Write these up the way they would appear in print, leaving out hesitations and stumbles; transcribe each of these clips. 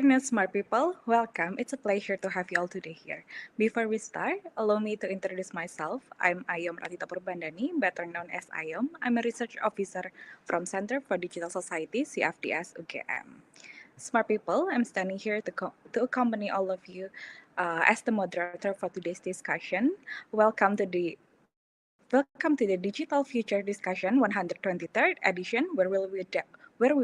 afternoon, smart people. Welcome. It's a pleasure to have you all today here. Before we start, allow me to introduce myself. I'm Ayom Ratita Purbandani, better known as Ayom. I'm a research officer from Center for Digital Society, CFDS UGM. Smart people, I'm standing here to accompany all of you as the moderator for today's discussion. Welcome to the Digital Future Discussion 123rd edition, where we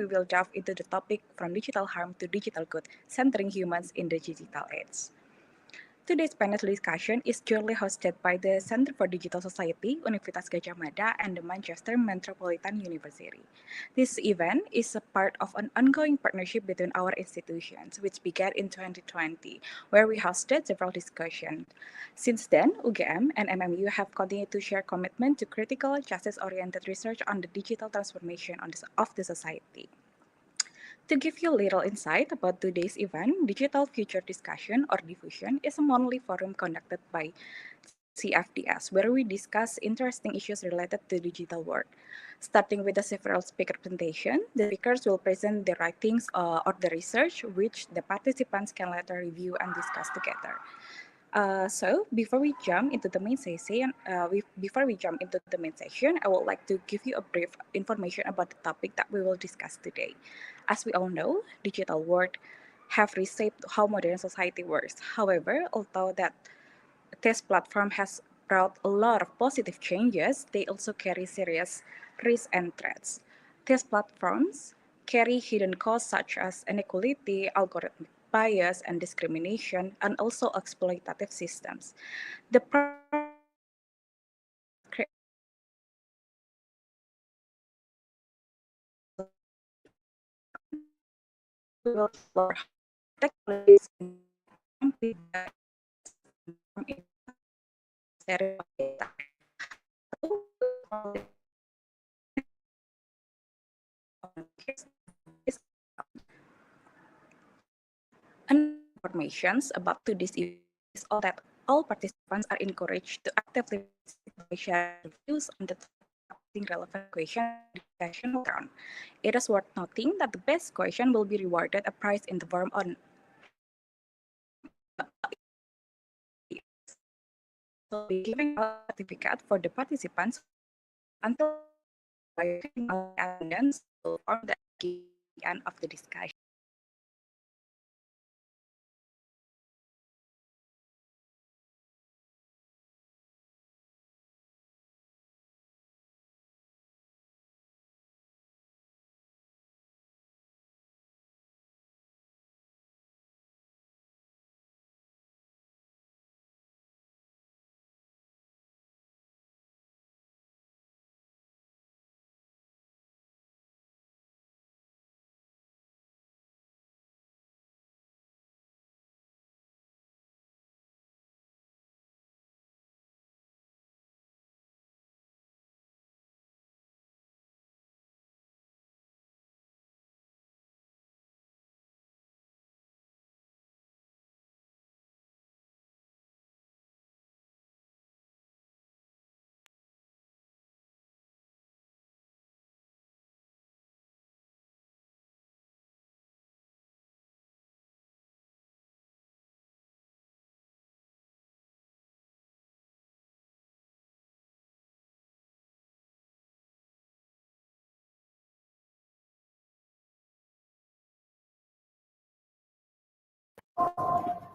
will delve into the topic from digital harm to digital good, centering humans in the digital age. Today's panel discussion is jointly hosted by the Center for Digital Society, Universitas Gadjah Mada, and the Manchester Metropolitan University. This event is a part of an ongoing partnership between our institutions, which began in 2020, where we hosted several discussions. Since then, UGM and MMU have continued to share commitment to critical, justice-oriented research on the digital transformation of the society. To give you a little insight about today's event, Digital Future Discussion or Diffusion is a monthly forum conducted by CFDS where we discuss interesting issues related to digital world. Starting with the several speaker presentation, the speakers will present their writings or the research which the participants can later review and discuss together. So before we jump into the main session, I would like to give you a brief information about the topic that we will discuss today. As we all know, digital world have reshaped how modern society works. However, although that this platform has brought a lot of positive changes, they also carry serious risks and threats. These platforms carry hidden costs such as inequality, algorithmic bias, and discrimination, and also exploitative systems. The problem is that creators of these platforms we will explore how technologies can amplify bias, transform inequality, and stereotype data. So, with all this introduction, here's the today's background. Another information about today's event is all that all participants are encouraged to actively participate by sharing their views on the topic and asking relevant questions in the discussion later on. It is worth noting that the best question will be rewarded a prize in the form of CFDS. We will also be giving out a certificate for the participants who participate until today by filling out the attendance form that we give at the end of the discussion.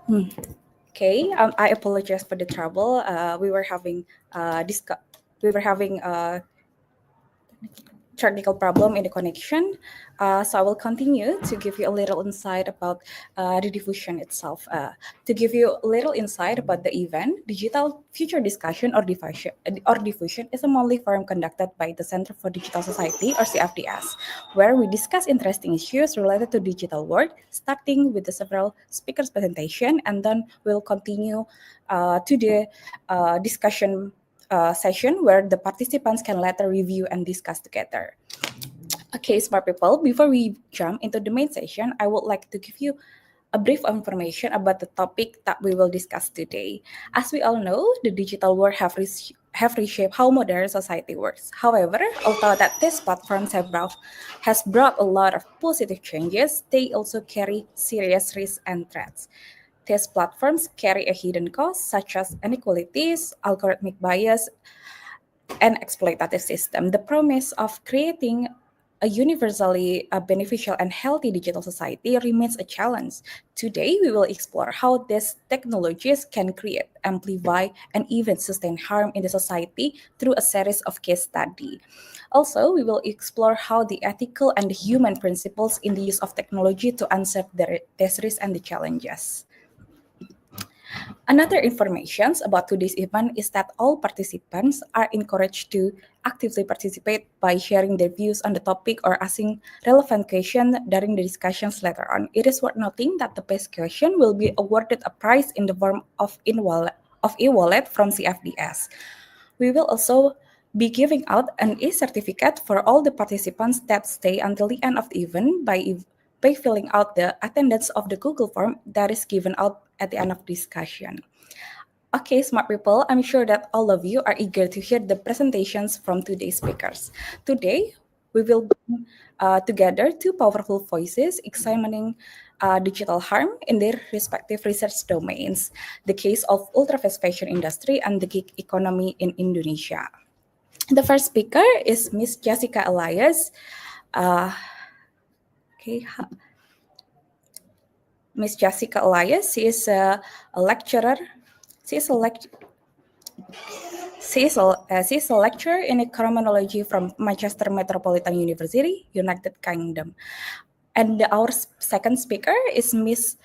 Hmm. Okay, I apologize for the trouble. We were having technical problem in the connection. So I will continue to give you a little insight about the diffusion itself. To give you a little insight about the event, Digital Future Discussion or Diffusion is a monthly forum conducted by the Center for Digital Society or CFDS, where we discuss interesting issues related to digital world, starting with the several speakers presentation, and then we'll continue to the discussion session where the participants can later review and discuss together. Okay, smart people, before we jump into the main session, I would like to give you a brief information about the topic that we will discuss today. As we all know, the digital world have reshaped how modern society works. However, although that these platforms has brought a lot of positive changes, they also carry serious risks and threats. These platforms carry a hidden cost such as inequalities, algorithmic bias, and exploitative system. The promise of creating a universally beneficial and healthy digital society remains a challenge. Today, we will explore how these technologies can create, amplify, and even sustain harm in the society through a series of case studies. Also, we will explore how the ethical and human principles in the use of technology to answer these risks and the challenges. Another information about today's event is that all participants are encouraged to actively participate by sharing their views on the topic or asking relevant questions during the discussions later on. It is worth noting that the best question will be awarded a prize in the form of e-wallet from CFDS. We will also be giving out an e-certificate for all the participants that stay until the end of the event by filling out the attendance of the Google form that is given out at the end of discussion. Okay, smart people, I'm sure that all of you are eager to hear the presentations from today's speakers. Today, we will bring together two powerful voices examining digital harm in their respective research domains, the case of ultra-fast fashion industry and the gig economy in Indonesia. The first speaker is Miss Jessica Elias. Uh, okay, Miss Jessica Elias. She is a lecturer. She is a lect- she is a lecturer in criminology from Manchester Metropolitan University, United Kingdom. And our second speaker is Miss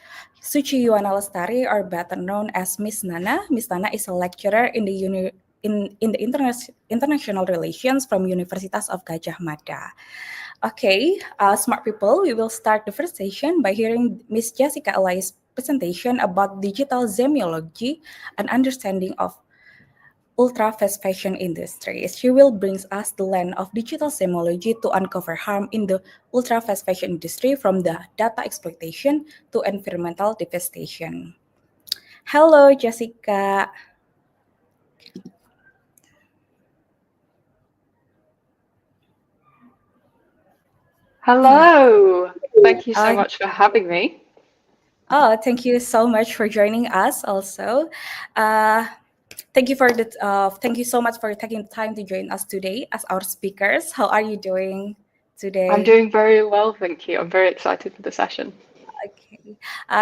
Suci Yuana Lestari, or better known as Miss Nana. Miss Nana is a lecturer in the international relations from Universitas of Gajah Mada. Okay, smart people, we will start the first session by hearing Miss Jessica Elias' presentation about digital semiology, an understanding of ultra fast fashion industry. She will bring us the lens of digital semiology to uncover harm in the ultra fast fashion industry from the data exploitation to environmental devastation. Hello, Jessica. Hello. Thank you so Uh, much for having me. thank you so much for joining us. Also, uh, thank you so much for taking the time to join us today as our speakers. How are you doing I'm today? doing very well, thank you. I'm very excited for the session. Okay.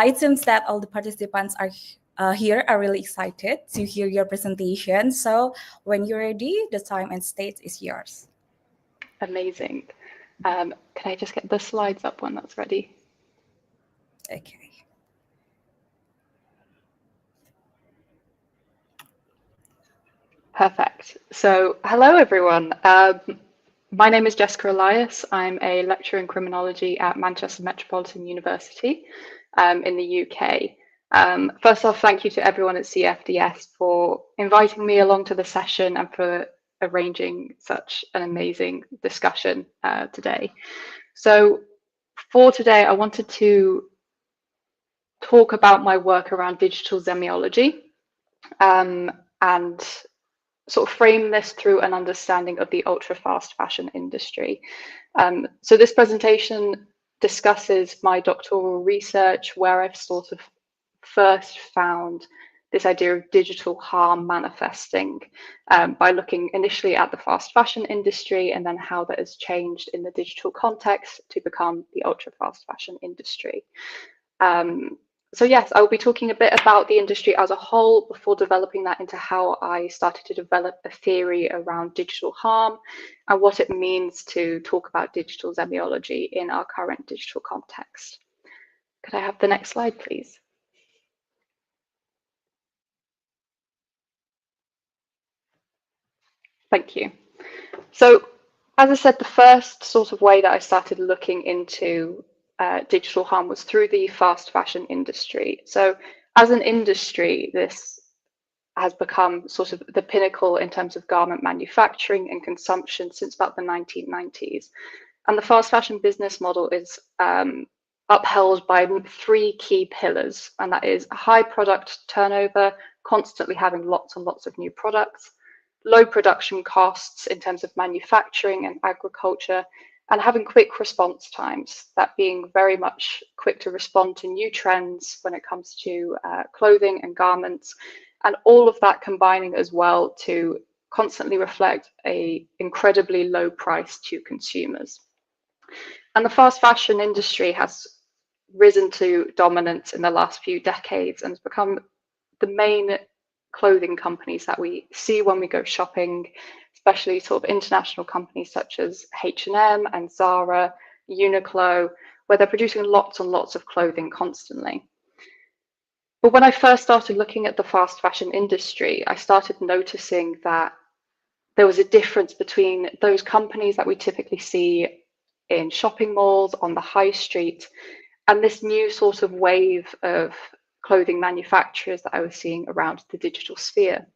It seems that all the participants here are really excited to hear your presentation. So when you're ready, the time and stage is yours. Amazing. Can I just get the slides up when that's ready? Okay. Perfect. So, hello everyone. My name is Jessica Elias. I'm a lecturer in criminology at Manchester Metropolitan University in the UK. First off, thank you to everyone at CFDS for inviting me along to the session and for arranging such an amazing discussion today. So, for today, I wanted to talk about my work around digital semiology and sort of frame this through an understanding of the ultra fast fashion industry. So this presentation discusses my doctoral research where I've sort of first found this idea of digital harm manifesting by looking initially at the fast fashion industry and then how that has changed in the digital context to become the ultra fast fashion industry. So yes, I will be talking a bit about the industry as a whole before developing that into how I started to develop a theory around digital harm and what it means to talk about digital semiology in our current digital context. Could I have the next slide, please? Thank you. So, as I said, the first sort of way that I started looking into digital harm was through the fast fashion industry. So, as an industry, this has become sort of the pinnacle in terms of garment manufacturing and consumption since about the 1990s. And the fast fashion business model is upheld by three key pillars, and that is a high product turnover, constantly having lots and lots of new products, low production costs in terms of manufacturing and agriculture, and having quick response times, that being very much quick to respond to new trends when it comes to clothing and garments, and all of that combining as well to constantly reflect a incredibly low price to consumers. And the fast fashion industry has risen to dominance in the last few decades and has become the main clothing companies that we see when we go shopping, especially sort of international companies such as H&M and Zara, Uniqlo, where they're producing lots and lots of clothing constantly. But when I first started looking at the fast fashion industry, I started noticing that there was a difference between those companies that we typically see in shopping malls, on the high street, and this new sort of wave of clothing manufacturers that I was seeing around the digital sphere.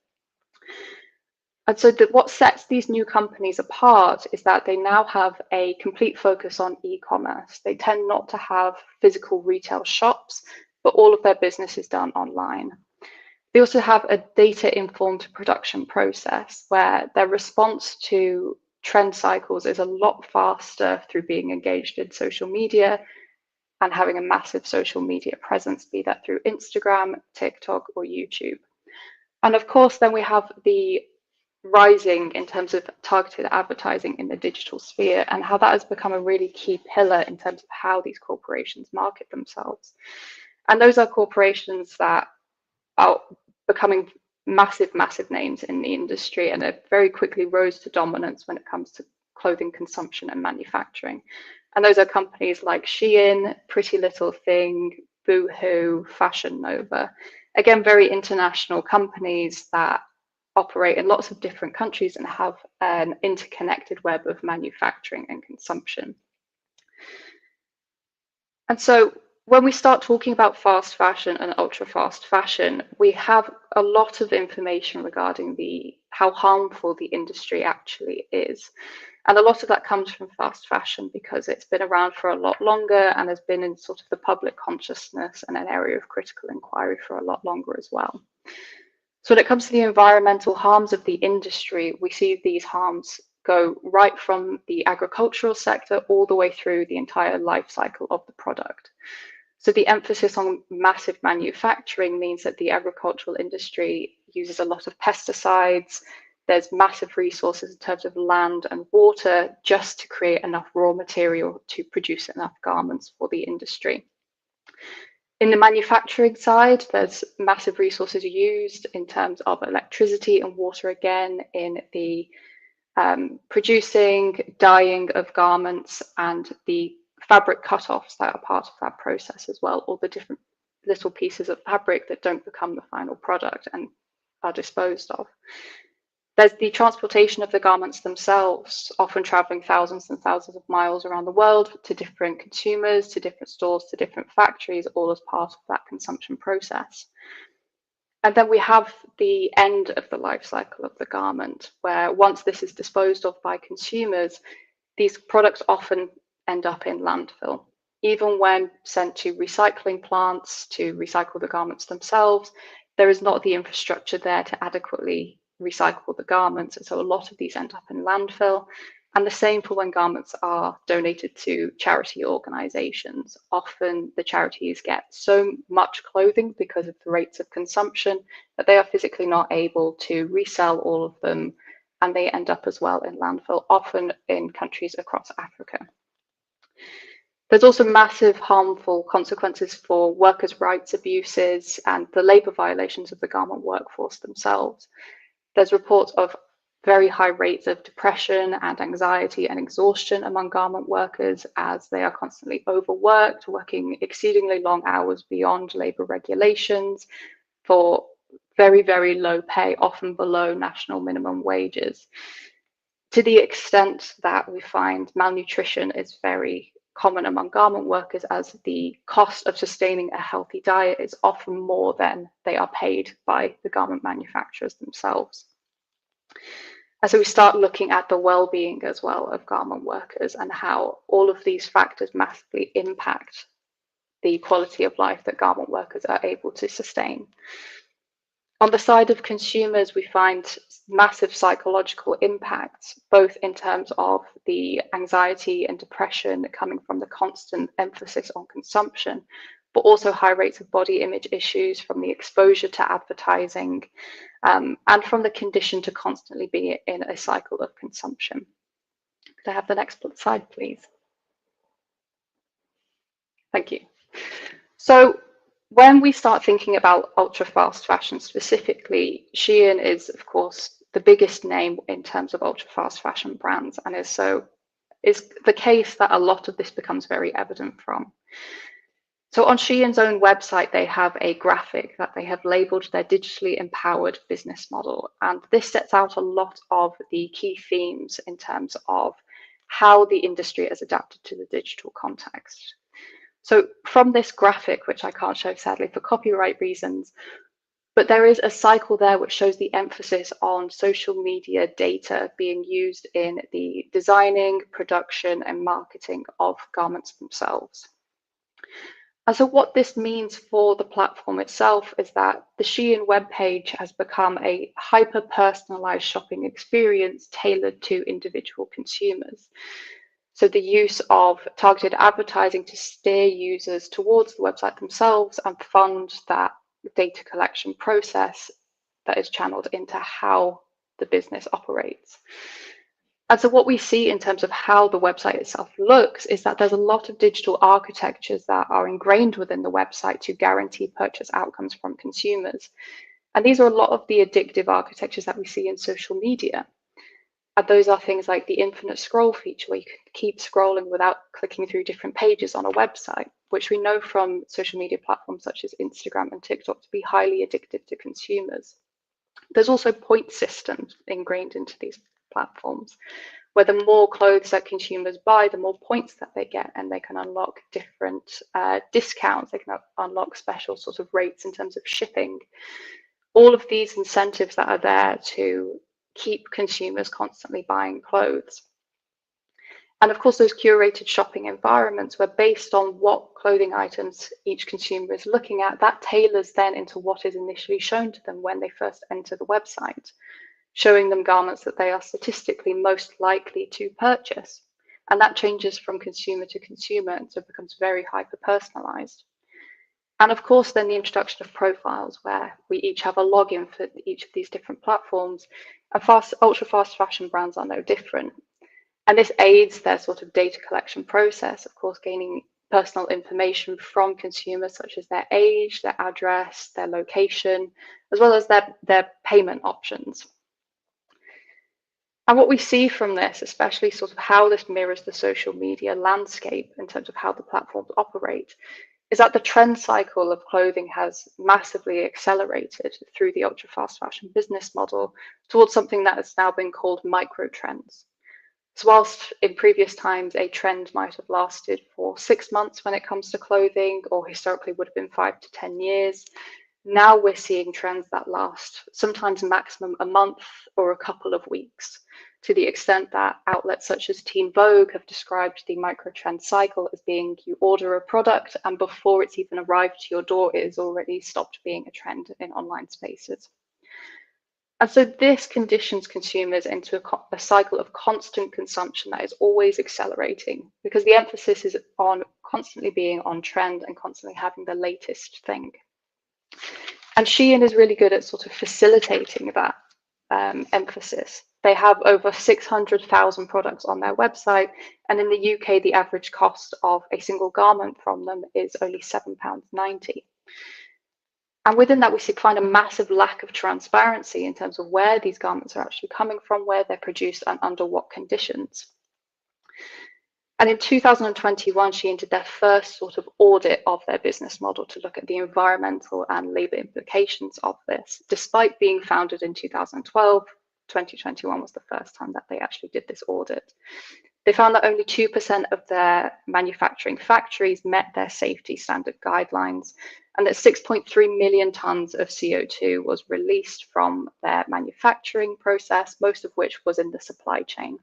And so what sets these new companies apart is that they now have a complete focus on e-commerce. They tend not to have physical retail shops, but all of their business is done online. They also have a data-informed production process where their response to trend cycles is a lot faster through being engaged in social media and having a massive social media presence, be that through Instagram, TikTok, or YouTube. And of course, then we have the rising in terms of targeted advertising in the digital sphere and how that has become a really key pillar in terms of how these corporations market themselves. And those are corporations that are becoming massive, massive names in the industry, and it very quickly rose to dominance when it comes to clothing consumption and manufacturing. And those are companies like Shein, Pretty Little Thing, Boohoo, Fashion Nova. Again, very international companies that operate in lots of different countries and have an interconnected web of manufacturing and consumption. And so when we start talking about fast fashion and ultra fast fashion, we have a lot of information regarding how harmful the industry actually is. And a lot of that comes from fast fashion because it's been around for a lot longer and has been in sort of the public consciousness and an area of critical inquiry for a lot longer as well. So when it comes to the environmental harms of the industry, we see these harms go right from the agricultural sector all the way through the entire life cycle of the product. So the emphasis on massive manufacturing means that the agricultural industry uses a lot of pesticides. There's massive resources in terms of land and water just to create enough raw material to produce enough garments for the industry. In the manufacturing side, there's massive resources used in terms of electricity and water again in the producing, dyeing of garments and the fabric cut-offs that are part of that process as well, all the different little pieces of fabric that don't become the final product and are disposed of. There's the transportation of the garments themselves, often traveling thousands and thousands of miles around the world to different consumers, to different stores, to different factories, all as part of that consumption process. And then we have the end of the life cycle of the garment, where once this is disposed of by consumers, these products often end up in landfill. Even when sent to recycling plants to recycle the garments themselves, there is not the infrastructure there to adequately recycle the garments. And so a lot of these end up in landfill. And the same for when garments are donated to charity organizations. Often the charities get so much clothing because of the rates of consumption that they are physically not able to resell all of them. And they end up as well in landfill, often in countries across Africa. There's also massive harmful consequences for workers' rights abuses and the labour violations of the garment workforce themselves. There's reports of very high rates of depression and anxiety and exhaustion among garment workers as they are constantly overworked, working exceedingly long hours beyond labour regulations for very, very low pay, often below national minimum wages. To the extent that we find malnutrition is very common among garment workers, as the cost of sustaining a healthy diet is often more than they are paid by the garment manufacturers themselves. And so we start looking at the well-being as well of garment workers and how all of these factors massively impact the quality of life that garment workers are able to sustain. On the side of consumers, we find massive psychological impacts, both in terms of the anxiety and depression coming from the constant emphasis on consumption, but also high rates of body image issues from the exposure to advertising, and from the condition to constantly be in a cycle of consumption. Could I have the next slide, please? Thank you. So when we start thinking about ultra fast fashion specifically, Shein is, of course, the biggest name in terms of ultra fast fashion brands, and is the case that a lot of this becomes very evident from. So on Shein's own website, they have a graphic that they have labeled their digitally empowered business model. And this sets out a lot of the key themes in terms of how the industry has adapted to the digital context. So from this graphic, which I can't show sadly for copyright reasons, but there is a cycle there which shows the emphasis on social media data being used in the designing, production, and marketing of garments themselves. And so what this means for the platform itself is that the Shein webpage has become a hyper-personalized shopping experience tailored to individual consumers. So the use of targeted advertising to steer users towards the website themselves and fund that data collection process that is channeled into how the business operates. And so what we see in terms of how the website itself looks is that there's a lot of digital architectures that are ingrained within the website to guarantee purchase outcomes from consumers. And these are a lot of the addictive architectures that we see in social media. And those are things like the infinite scroll feature, where you can keep scrolling without clicking through different pages on a website, which we know from social media platforms such as Instagram and TikTok to be highly addictive to consumers. There's also point systems ingrained into these platforms, where the more clothes that consumers buy, the more points that they get, and they can unlock different discounts. They can unlock special sort of rates in terms of shipping. All of these incentives that are there to keep consumers constantly buying clothes. And of course, those curated shopping environments were based on what clothing items each consumer is looking at. That tailors then into what is initially shown to them when they first enter the website, showing them garments that they are statistically most likely to purchase. And that changes from consumer to consumer, and so it becomes very hyper-personalized. And of course, then the introduction of profiles, where we each have a login for each of these different platforms. And ultra fast fashion brands are no different. And this aids their sort of data collection process, of course, gaining personal information from consumers, such as their age, their address, their location, as well as their payment options. And what we see from this, especially sort of how this mirrors the social media landscape in terms of how the platforms operate, is that the trend cycle of clothing has massively accelerated through the ultra fast fashion business model towards something that has now been called micro trends. So whilst in previous times a trend might have lasted for 6 months when it comes to clothing, or historically would have been 5 to 10 years, now we're seeing trends that last sometimes maximum a month or a couple of weeks, to the extent that outlets such as Teen Vogue have described the microtrend cycle as being you order a product and before it's even arrived to your door, it has already stopped being a trend in online spaces. And so this conditions consumers into a cycle of constant consumption that is always accelerating, because the emphasis is on constantly being on trend and constantly having the latest thing. And Shein is really good at sort of facilitating that emphasis. They have over 600,000 products on their website, and in the UK, the average cost of a single garment from them is only £7.90. And within that, we find a massive lack of transparency in terms of where these garments are actually coming from, where they're produced, and under what conditions. And in 2021, Shein did their first sort of audit of their business model to look at the environmental and labour implications of this. Despite being founded in 2012, 2021 was the first time that they actually did this audit. They found that only 2% of their manufacturing factories met their safety standard guidelines, and that 6.3 million tons of CO2 was released from their manufacturing process, most of which was in the supply chain.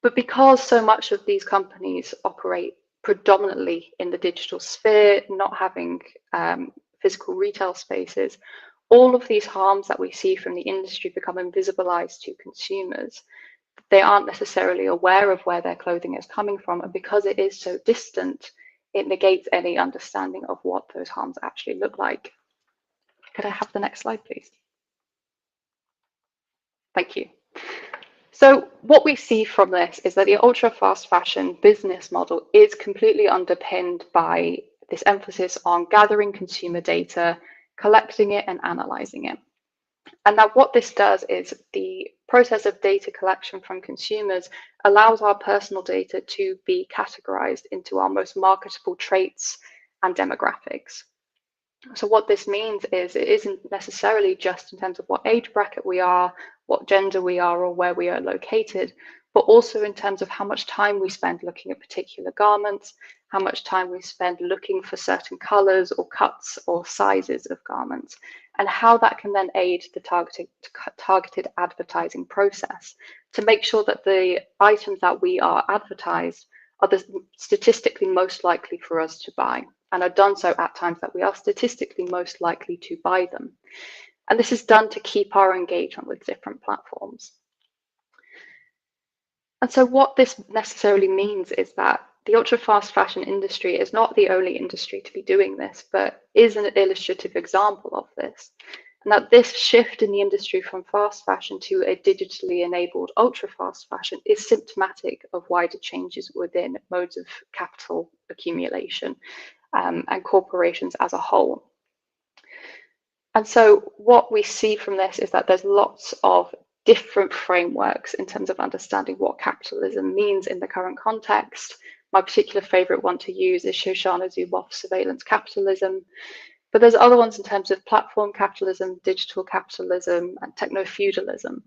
But because so much of these companies operate predominantly in the digital sphere, not having physical retail spaces, all of these harms that we see from the industry become invisibilized to consumers. They aren't necessarily aware of where their clothing is coming from, and because it is so distant, it negates any understanding of what those harms actually look like. Could I have the next slide, please? Thank you. So what we see from this is that the ultra fast fashion business model is completely underpinned by this emphasis on gathering consumer data, collecting it and analyzing it. And now what this does is the process of data collection from consumers allows our personal data to be categorized into our most marketable traits and demographics. So what this means is it isn't necessarily just in terms of what age bracket we are, what gender we are, or where we are located, but also in terms of how much time we spend looking at particular garments, how much time we spend looking for certain colors or cuts or sizes of garments, and how that can then aid the targeted advertising process to make sure that the items that we are advertised are the statistically most likely for us to buy, and are done so at times that we are statistically most likely to buy them. And this is done to keep our engagement with different platforms. And so what this necessarily means is that the ultra fast fashion industry is not the only industry to be doing this, but is an illustrative example of this. And that this shift in the industry from fast fashion to a digitally enabled ultra fast fashion is symptomatic of wider changes within modes of capital accumulation and corporations as a whole. And so what we see from this is that there's lots of different frameworks in terms of understanding what capitalism means in the current context. My particular favorite one to use is Shoshana Zuboff's surveillance capitalism. But there's other ones in terms of platform capitalism, digital capitalism, and techno-feudalism.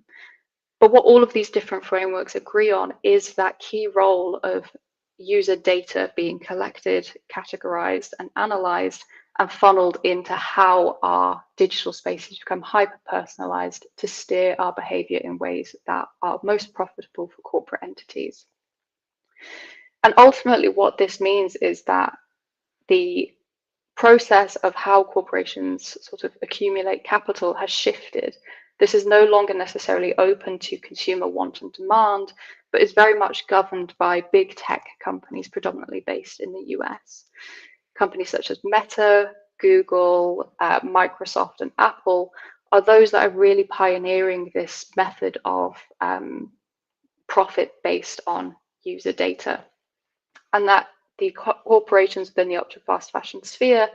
But what all of these different frameworks agree on is that key role of user data being collected, categorized, and analyzed, and funneled into how our digital spaces become hyper-personalized to steer our behavior in ways that are most profitable for corporate entities. And ultimately, what this means is that the process of how corporations sort of accumulate capital has shifted. This is no longer necessarily open to consumer want and demand, but is very much governed by big tech companies, predominantly based in the US. Companies such as Meta, Google, Microsoft, and Apple are those that are really pioneering this method of profit based on user data. And that the corporations within the ultra fast fashion sphere,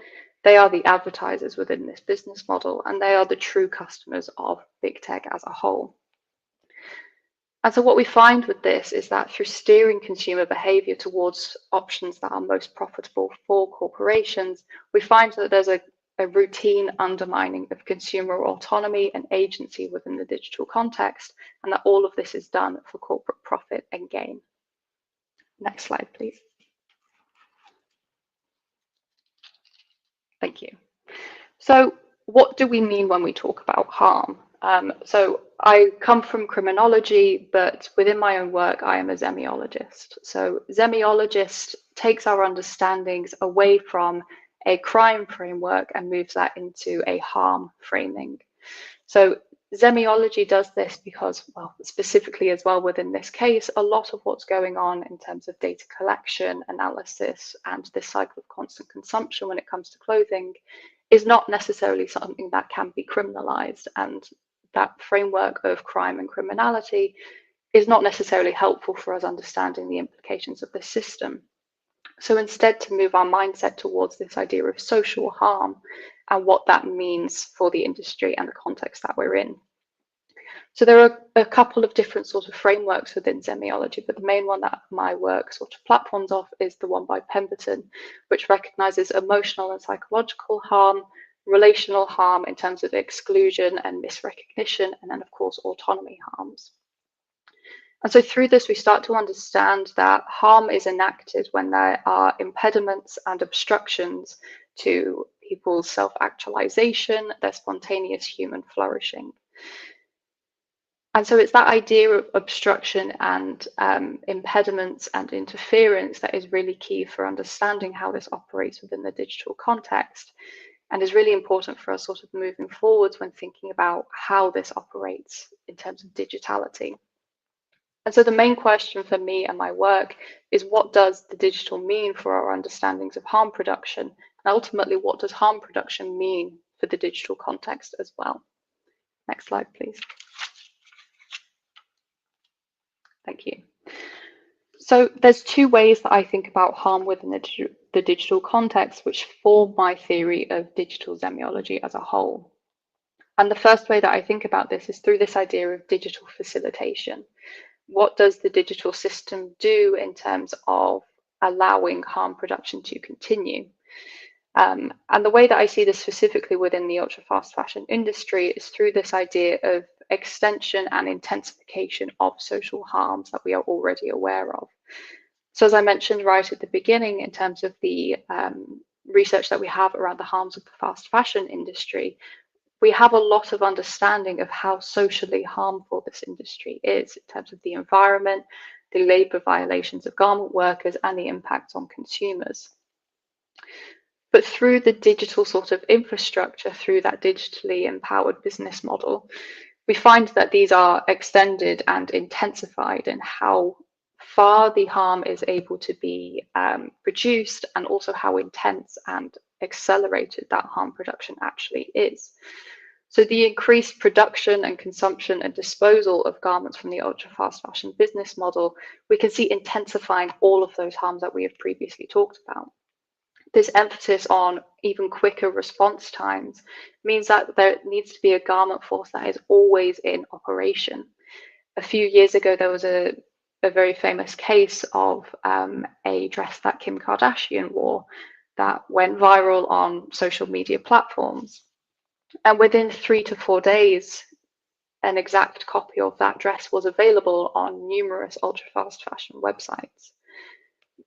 they are the advertisers within this business model, and they are the true customers of big tech as a whole. And so what we find with this is that through steering consumer behavior towards options that are most profitable for corporations, we find that there's a routine undermining of consumer autonomy and agency within the digital context, and that all of this is done for corporate profit and gain. Next slide, please. Thank you. So what do we mean when we talk about harm? So I come from criminology, but within my own work, I am a semiologist. So semiologist takes our understandings away from a crime framework and moves that into a harm framing. So semiology does this because, well, specifically as well within this case, a lot of what's going on in terms of data collection, analysis, and this cycle of constant consumption when it comes to clothing is not necessarily something that can be criminalized, and that framework of crime and criminality is not necessarily helpful for us understanding the implications of this system. So instead, to move our mindset towards this idea of social harm and what that means for the industry and the context that we're in. So there are a couple of different sort of frameworks within semiology, but the main one that my work sort of platforms off is the one by Pemberton, which recognizes emotional and psychological harm, relational harm in terms of exclusion and misrecognition, and then of course autonomy harms. And so through this, we start to understand that harm is enacted when there are impediments and obstructions to people's self-actualization, their spontaneous human flourishing. And so it's that idea of obstruction and impediments and interference that is really key for understanding how this operates within the digital context. and is really important for us sort of moving forwards when thinking about how this operates in terms of digitality. And so the main question for me and my work is, what does the digital mean for our understandings of harm production? And ultimately, what does harm production mean for the digital context as well? Next slide, please. Thank you. So there's two ways that I think about harm within the digital context, which form my theory of digital semiology as a whole. And the first way that I think about this is through this idea of digital facilitation. What does the digital system do in terms of allowing harm production to continue? And the way that I see this specifically within the ultra fast fashion industry is through this idea of extension and intensification of social harms that we are already aware of. So as I mentioned right at the beginning, in terms of the research that we have around the harms of the fast fashion industry, we have a lot of understanding of how socially harmful this industry is in terms of the environment, the labour violations of garment workers, and the impacts on consumers. But through the digital sort of infrastructure, through that digitally empowered business model, we find that these are extended and intensified in how far the harm is able to be produced, and also how intense and accelerated that harm production actually is. So the increased production and consumption and disposal of garments from the ultra fast fashion business model, we can see intensifying all of those harms that we have previously talked about. This emphasis on even quicker response times means that there needs to be a garment force that is always in operation. A few years ago, there was a very famous case of a dress that Kim Kardashian wore that went viral on social media platforms. And within 3 to 4 days, an exact copy of that dress was available on numerous ultra fast fashion websites.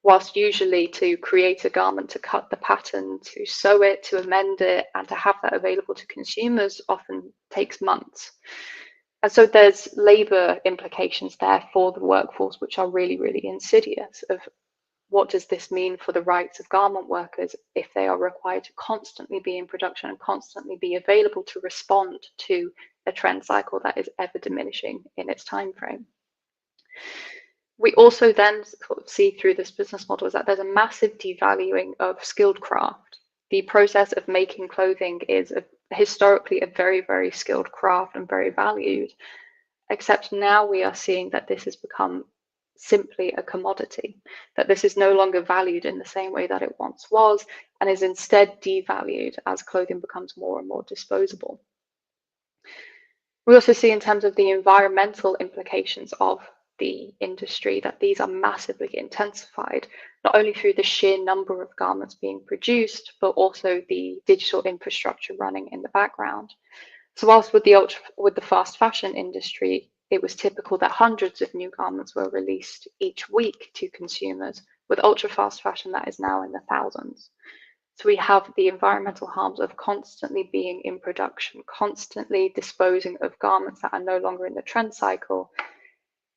Whilst usually to create a garment, to cut the pattern, to sew it, to amend it, and to have that available to consumers often takes months. And so there's labour implications there for the workforce, which are really, really insidious. Of what does this mean for the rights of garment workers if they are required to constantly be in production and constantly be available to respond to a trend cycle that is ever diminishing in its time frame? We also then sort of see through this business model is that there's a massive devaluing of skilled craft. The process of making clothing is historically a very, very skilled craft and very valued, except now we are seeing that this has become simply a commodity, that this is no longer valued in the same way that it once was, and is instead devalued as clothing becomes more and more disposable. We also see in terms of the environmental implications of the industry that these are massively intensified, not only through the sheer number of garments being produced, but also the digital infrastructure running in the background. So whilst with the fast fashion industry, it was typical that hundreds of new garments were released each week to consumers, with ultra fast fashion that is now in the thousands. So we have the environmental harms of constantly being in production, constantly disposing of garments that are no longer in the trend cycle,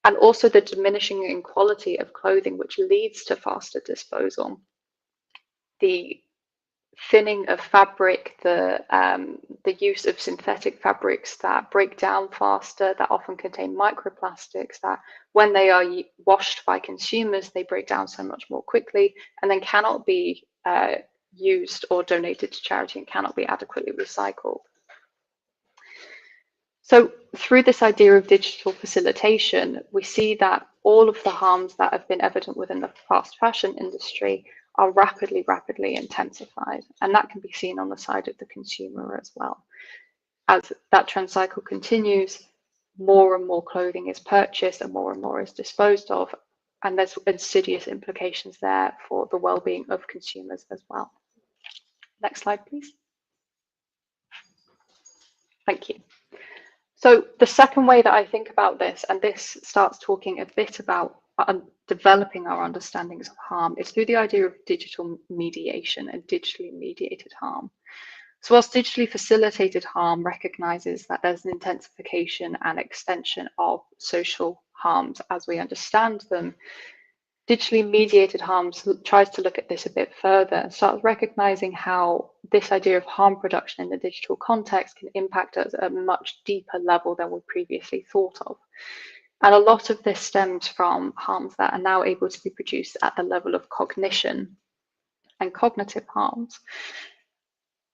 and also the diminishing in quality of clothing, which leads to faster disposal. The thinning of fabric, the use of synthetic fabrics that break down faster, that often contain microplastics, that when they are washed by consumers, they break down so much more quickly and then cannot be used or donated to charity and cannot be adequately recycled. So through this idea of digital facilitation, we see that all of the harms that have been evident within the fast fashion industry are rapidly, rapidly intensified. And that can be seen on the side of the consumer as well. As that trend cycle continues, more and more clothing is purchased and more is disposed of. And there's insidious implications there for the well-being of consumers as well. Next slide, please. Thank you. So the second way that I think about this, and this starts talking a bit about developing our understandings of harm, is through the idea of digital mediation and digitally mediated harm. So whilst digitally facilitated harm recognizes that there's an intensification and extension of social harms as we understand them, digitally mediated harms tries to look at this a bit further and starts recognizing how this idea of harm production in the digital context can impact us at a much deeper level than we previously thought of. And a lot of this stems from harms that are now able to be produced at the level of cognition and cognitive harms.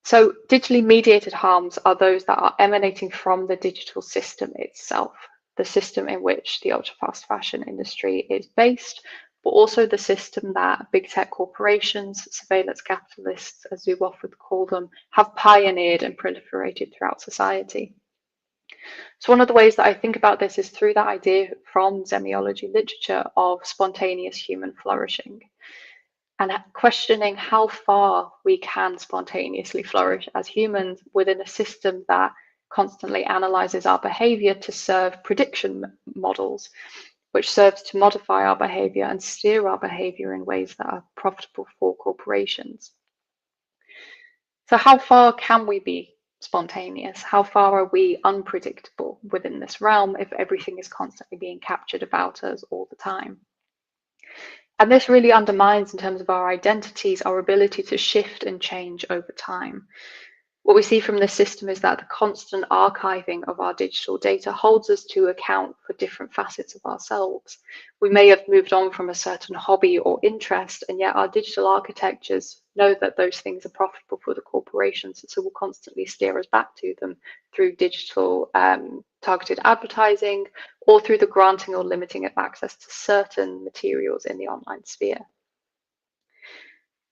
So digitally mediated harms are those that are emanating from the digital system itself, the system in which the ultra fast fashion industry is based, but also the system that big tech corporations, surveillance capitalists, as we often call them, have pioneered and proliferated throughout society. So one of the ways that I think about this is through that idea from semiology literature of spontaneous human flourishing, and questioning how far we can spontaneously flourish as humans within a system that constantly analyzes our behavior to serve prediction models, which serves to modify our behavior and steer our behavior in ways that are profitable for corporations. So how far can we be spontaneous? How far are we unpredictable within this realm if everything is constantly being captured about us all the time? And this really undermines, in terms of our identities, our ability to shift and change over time. What we see from this system is that the constant archiving of our digital data holds us to account for different facets of ourselves. We may have moved on from a certain hobby or interest, and yet our digital architectures know that those things are profitable for the corporations, so will constantly steer us back to them through digital targeted advertising, or through the granting or limiting of access to certain materials in the online sphere.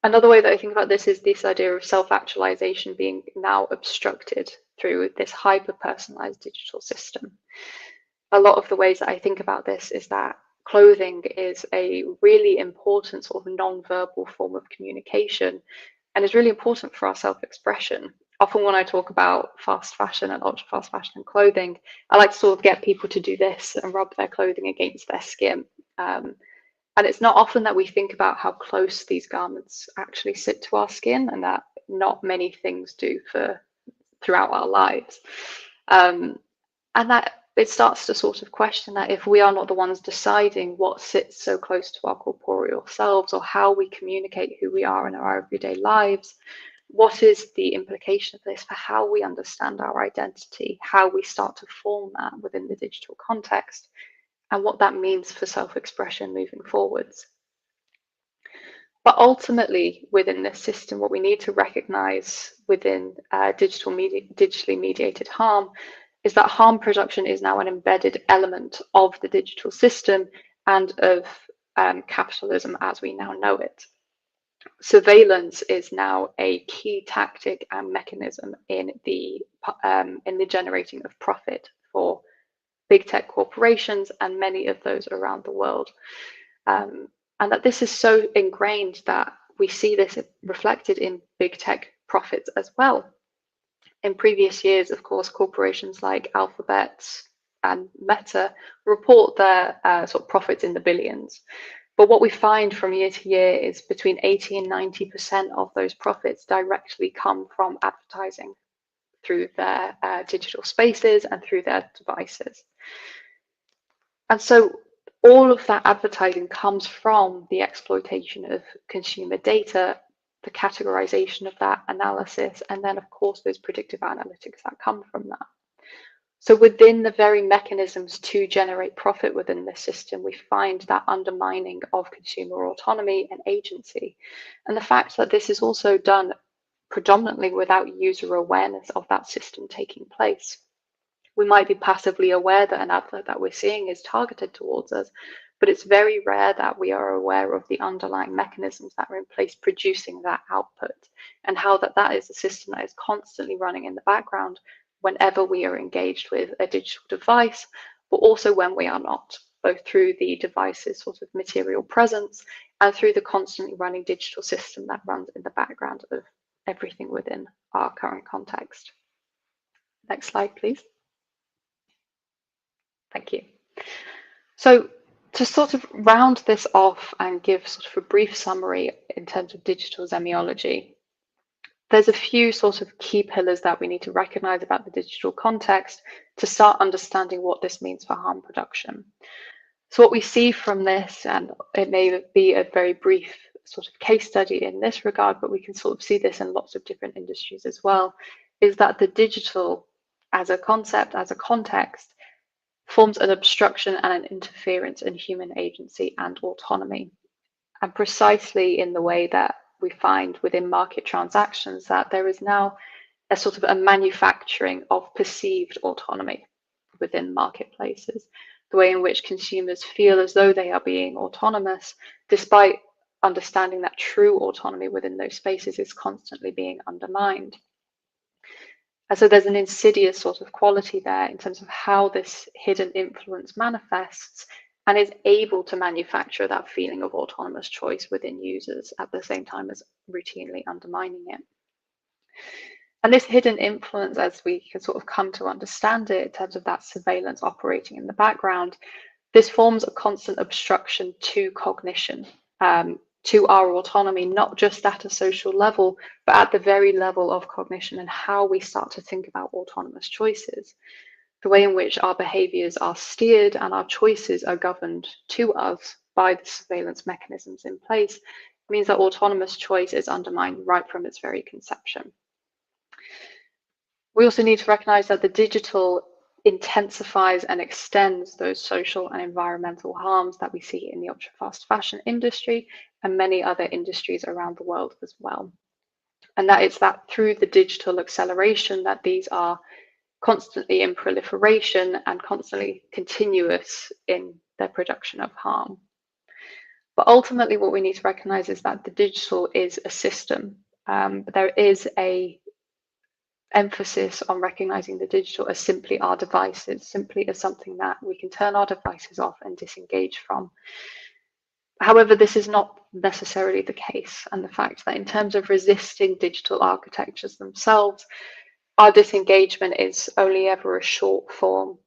Another way that I think about this is this idea of self-actualization being now obstructed through this hyper-personalized digital system. A lot of the ways that I think about this is that clothing is a really important sort of non-verbal form of communication and is really important for our self-expression. Often when I talk about fast fashion and ultra fast fashion and clothing, I like to sort of get people to do this and rub their clothing against their skin. And it's not often that we think about how close these garments actually sit to our skin, and that not many things do for throughout our lives. And that it starts to sort of question that if we are not the ones deciding what sits so close to our corporeal selves, or how we communicate who we are in our everyday lives, what is the implication of this for how we understand our identity, how we start to form that within the digital context, and what that means for self-expression moving forwards. But ultimately, within this system, what we need to recognize within digitally mediated harm is that harm production is now an embedded element of the digital system and of capitalism as we now know it. Surveillance is now a key tactic and mechanism in the generating of profit for big tech corporations and many of those around the world. And that this is so ingrained that we see this reflected in big tech profits as well. In previous years, of course, corporations like Alphabet and Meta report their sort of profits in the billions. But what we find from year to year is between 80 and 90% of those profits directly come from advertising through their digital spaces and through their devices. And so all of that advertising comes from the exploitation of consumer data, the categorization of that analysis, and then, of course, those predictive analytics that come from that. So within the very mechanisms to generate profit within this system, we find that undermining of consumer autonomy and agency. And the fact that this is also done predominantly without user awareness of that system taking place. We might be passively aware that an advert that we're seeing is targeted towards us, but it's very rare that we are aware of the underlying mechanisms that are in place producing that output, and how that is a system that is constantly running in the background whenever we are engaged with a digital device, but also when we are not, both through the device's sort of material presence and through the constantly running digital system that runs in the background of everything within our current context. Next slide, please. Thank you. So to sort of round this off and give sort of a brief summary in terms of digital semiology, there's a few sort of key pillars that we need to recognize about the digital context to start understanding what this means for harm production. So what we see from this, and it may be a very brief sort of case study in this regard, but we can sort of see this in lots of different industries as well, is that the digital as a concept, as a context, forms an obstruction and an interference in human agency and autonomy. And precisely in the way that we find within market transactions that there is now a sort of a manufacturing of perceived autonomy within marketplaces, the way in which consumers feel as though they are being autonomous, despite understanding that true autonomy within those spaces is constantly being undermined. And so there's an insidious sort of quality there in terms of how this hidden influence manifests and is able to manufacture that feeling of autonomous choice within users at the same time as routinely undermining it. And this hidden influence, as we can sort of come to understand it in terms of that surveillance operating in the background, this forms a constant obstruction to cognition, to our autonomy, not just at a social level, but at the very level of cognition and how we start to think about autonomous choices. The way in which our behaviors are steered and our choices are governed to us by the surveillance mechanisms in place means that autonomous choice is undermined right from its very conception. We also need to recognize that the digital intensifies and extends those social and environmental harms that we see in the ultra fast fashion industry and many other industries around the world as well. And that it's that through the digital acceleration that these are constantly in proliferation and constantly continuous in their production of harm. But ultimately, what we need to recognize is that the digital is a system. But there is a emphasis on recognizing the digital as simply our devices, simply as something that we can turn our devices off and disengage from. However, this is not necessarily the case, and the fact that in terms of resisting digital architectures themselves, our disengagement is only ever a short form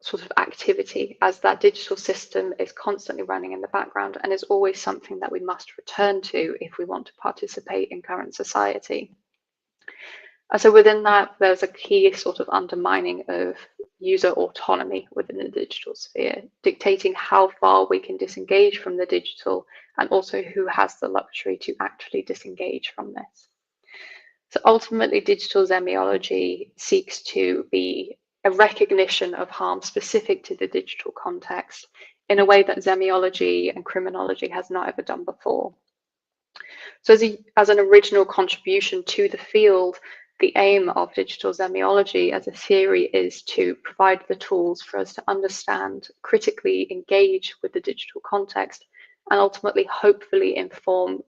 sort of activity, as that digital system is constantly running in the background and is always something that we must return to if we want to participate in current society. So within that, there's a key sort of undermining of user autonomy within the digital sphere, dictating how far we can disengage from the digital and also who has the luxury to actually disengage from this. So ultimately, digital semiology seeks to be a recognition of harm specific to the digital context in a way that semiology and criminology has not ever done before. So as an original contribution to the field, the aim of digital semiology as a theory is to provide the tools for us to understand, critically engage with the digital context, and ultimately, hopefully, inform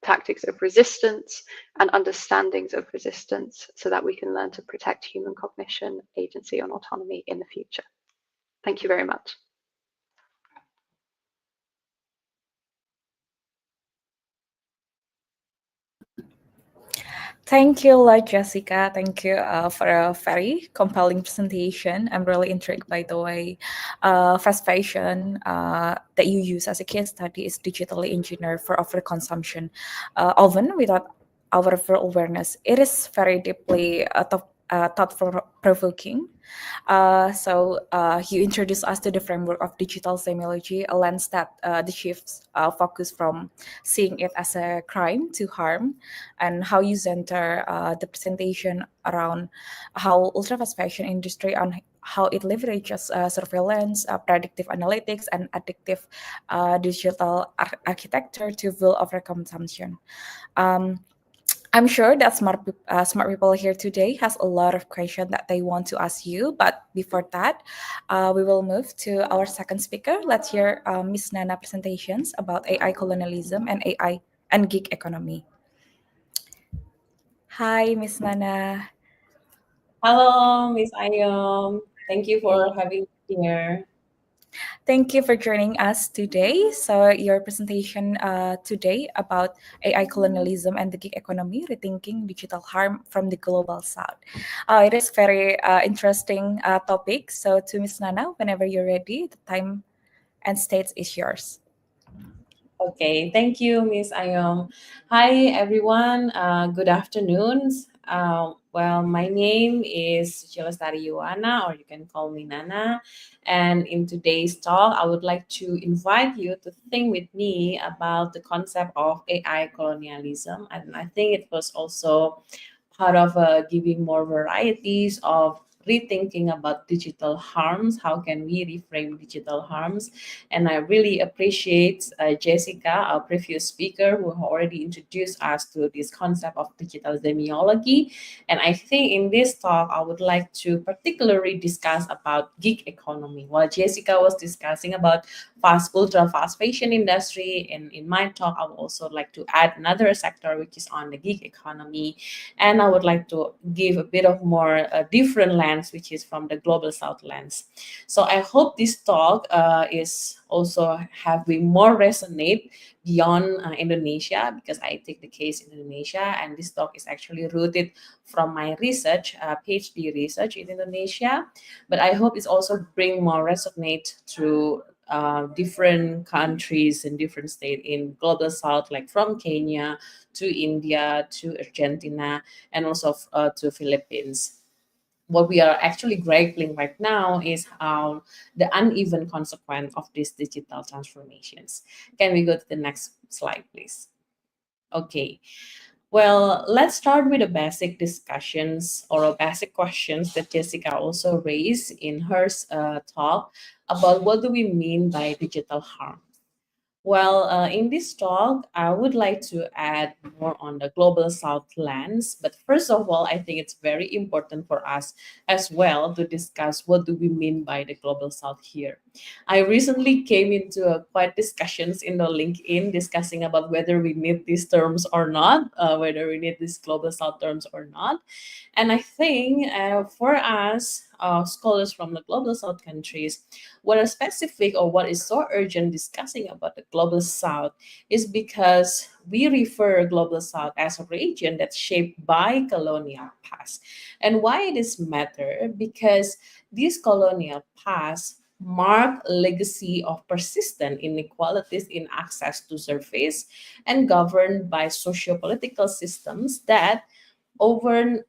tactics of resistance and understandings of resistance so that we can learn to protect human cognition, agency, and autonomy in the future. Thank you very much. Thank you, La Jessica. Thank you for a very compelling presentation. I'm really intrigued by the way fast fashion that you use as a case study is digitally engineered for overconsumption, often without our full awareness. It is very deeply thought-provoking. So you introduced us to the framework of digital semiology, a lens that the shifts focus from seeing it as a crime to harm, and how you center the presentation around how ultra fast fashion industry on how it leverages surveillance, predictive analytics, and addictive digital architecture to fuel overconsumption. Um, I'm sure that smart people here today has a lot of questions that they want to ask you. But before that, we will move to our second speaker. Let's hear Miss Nana presentations about AI colonialism and AI and gig economy. Hi, Miss Nana. Hello, Miss Ayom. Thank you Hey. for having me here. Thank you for joining us today. So, your presentation today about AI colonialism and the gig economy, rethinking digital harm from the global south. It is very interesting topic. So, to Miss Nana, whenever you're ready, the time and stage is yours. Okay, thank you, Miss Ayom. Hi, everyone. Good afternoon. Well, my name is Jelestari Yuana, or you can call me Nana. And in today's talk, I would like to invite you to think with me about the concept of AI colonialism. And I think it was also part of giving more varieties of rethinking about digital harms. How can we reframe digital harms? And I really appreciate Jessica, our previous speaker, who already introduced us to this concept of digital semiology. And I think in this talk, I would like to particularly discuss about gig economy. While Jessica was discussing about ultra fast fashion industry, and in my talk, I would also like to add another sector, which is on the gig economy. And I would like to give a bit of more different lens, which is from the global south lens. So I hope this talk is also having more resonate beyond Indonesia, because I take the case in Indonesia, and this talk is actually rooted from my research, PhD research in Indonesia. But I hope it's also bring more resonate to different countries and different states in global south, like from Kenya to India to Argentina, and also to Philippines. What we are actually grappling right now is how the uneven consequence of these digital transformations. Can we go to the next slide, please? Okay. Well, let's start with the basic discussions or basic questions that Jessica also raised in her talk about what do we mean by digital harm. Well, in this talk, I would like to add more on the global south lens. But first of all, I think it's very important for us as well to discuss what do we mean by the global south here. I recently came into quite discussions in the LinkedIn discussing about whether we need these terms or not, whether we need these global south terms or not. And I think for us, scholars from the global south countries, what is specific or what is so urgent discussing about the global south is because we refer global south as a region that's shaped by colonial past. And why this matter? Because this colonial past mark a legacy of persistent inequalities in access to service and governed by socio-political systems that often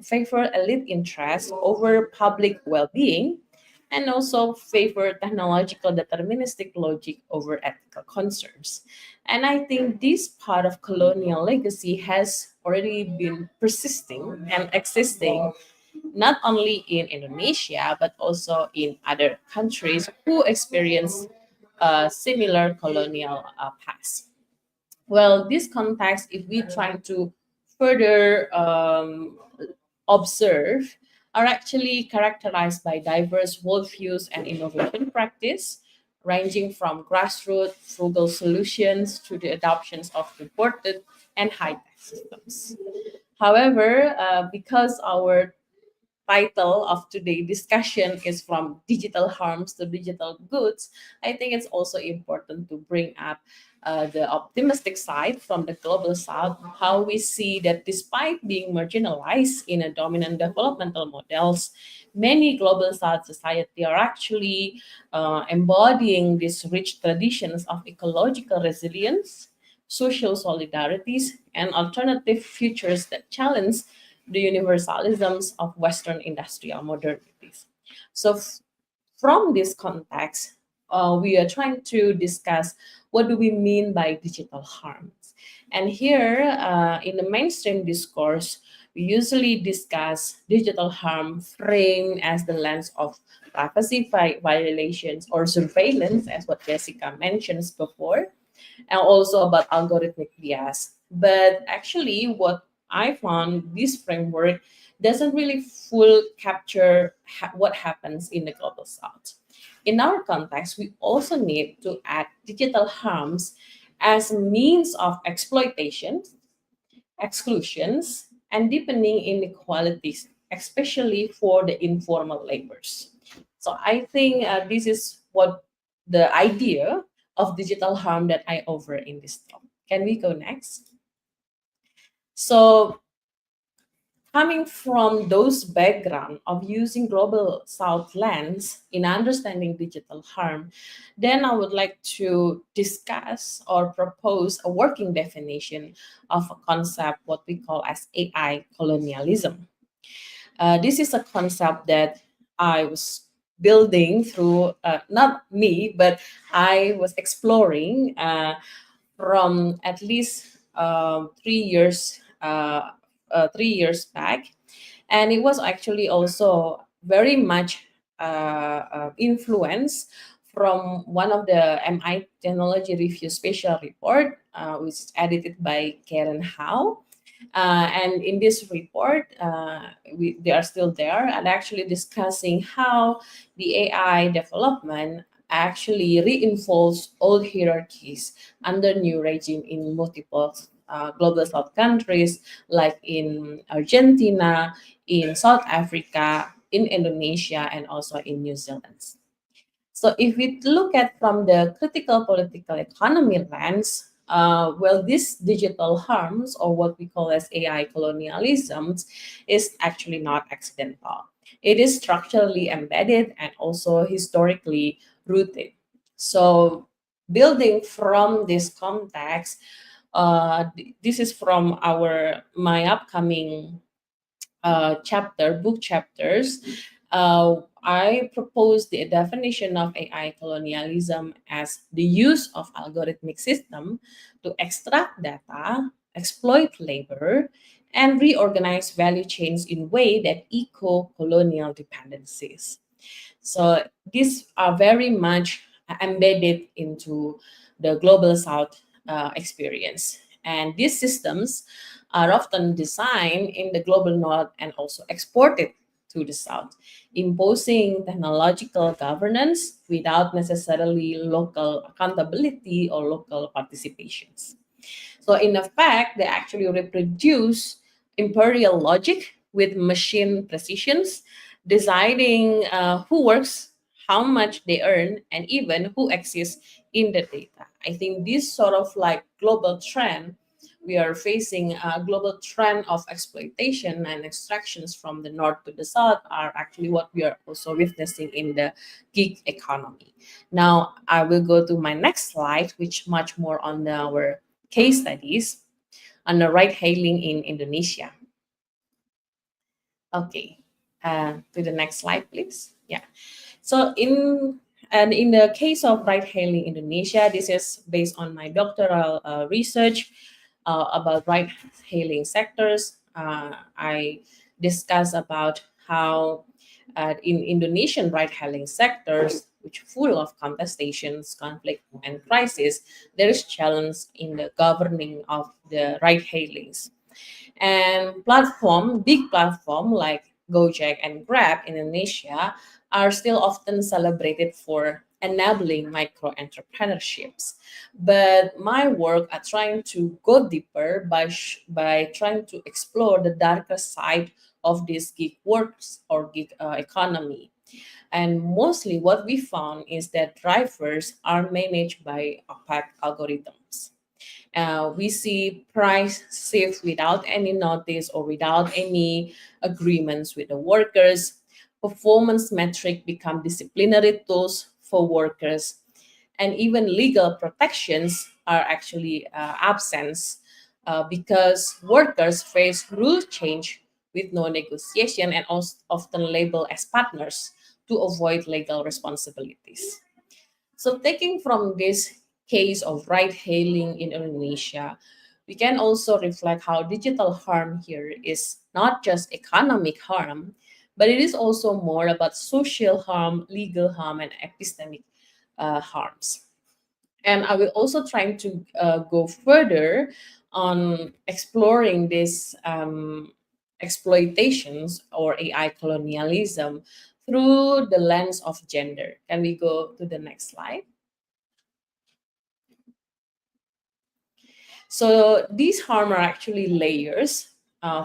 favor elite interests over public well-being, and also favor technological deterministic logic over ethical concerns. And I think this part of colonial legacy has already been persisting and existing not only in Indonesia but also in other countries who experience similar colonial past. Well, this context, if we try to further observe, are actually characterized by diverse worldviews and innovation practice, ranging from grassroots frugal solutions to the adoptions of reported and high-tech systems. However, because our title of today's discussion is from digital harms to digital goods, I think it's also important to bring up the optimistic side from the global south, how we see that despite being marginalized in a dominant developmental models, many global south society are actually embodying these rich traditions of ecological resilience, social solidarities, and alternative futures that challenge the universalisms of Western industrial modernities. So, from this context, we are trying to discuss what do we mean by digital harms. And here, in the mainstream discourse, we usually discuss digital harm framed as the lens of privacy violations or surveillance, as what Jessica mentions before, and also about algorithmic bias. But actually, what I found, this framework doesn't really full capture what happens in the global south. In our context, we also need to add digital harms as a means of exploitation, exclusions, and deepening inequalities, especially for the informal labors. So I think this is what the idea of digital harm that I offer in this talk. Can we go next? So Coming from those background of using global south lens in understanding digital harm, then I would like to discuss or propose a working definition of a concept what we call as AI colonialism. This is a concept that I was building through, not me, but I was exploring from at least 3 years, 3 years back, and it was actually also very much influenced from one of the MI Technology Review Special Report, which is edited by Karen Howe. And in this report, they are still there and actually discussing how the AI development actually reinforce old hierarchies under new regime in multiple global south countries like in Argentina, in South Africa, in Indonesia, and also in New Zealand. So if we look at from the critical political economy lens, well, this digital harms or what we call as AI colonialisms is actually not accidental. It is structurally embedded and also historically rooted. So building from this context, this is from my upcoming book chapters, I propose the definition of AI colonialism as the use of algorithmic system to extract data, exploit labor, and reorganize value chains in way that echo colonial dependencies. So these are very much embedded into the global south experience. And these systems are often designed in the global north and also exported to the south, imposing technological governance without necessarily local accountability or local participations. So in effect, they actually reproduce imperial logic with machine precisions, deciding who works, how much they earn, and even who exists in the data. I think this sort of like global trend, we are facing a global trend of exploitation and extractions from the north to the south are actually what we are also witnessing in the gig economy. Now I will go to my next slide, which much more on our case studies on the ride hailing in Indonesia. Okay, to the next slide, please. Yeah. So in the case of ride hailing Indonesia, this is based on my doctoral research about ride hailing sectors. I discuss about how in Indonesian ride hailing sectors, which full of contestations, conflict, and crisis, there is challenge in the governing of the ride hailings. And big platform like Gojek and Grab in Indonesia are still often celebrated for enabling micro entrepreneurships. But my work are trying to go deeper by trying to explore the darker side of this gig works or gig economy. And mostly what we found is that drivers are managed by opaque algorithms. We see price shift without any notice or without any agreements with the workers. Performance metric become disciplinary tools for workers, and even legal protections are actually absent because workers face rule change with no negotiation and often labeled as partners to avoid legal responsibilities. So, taking from this case of ride hailing in Indonesia, we can also reflect how digital harm here is not just economic harm, but it is also more about social harm, legal harm, and epistemic harms. And I will also try to go further on exploring these exploitations or AI colonialism through the lens of gender. Can we go to the next slide? So these harm are actually layers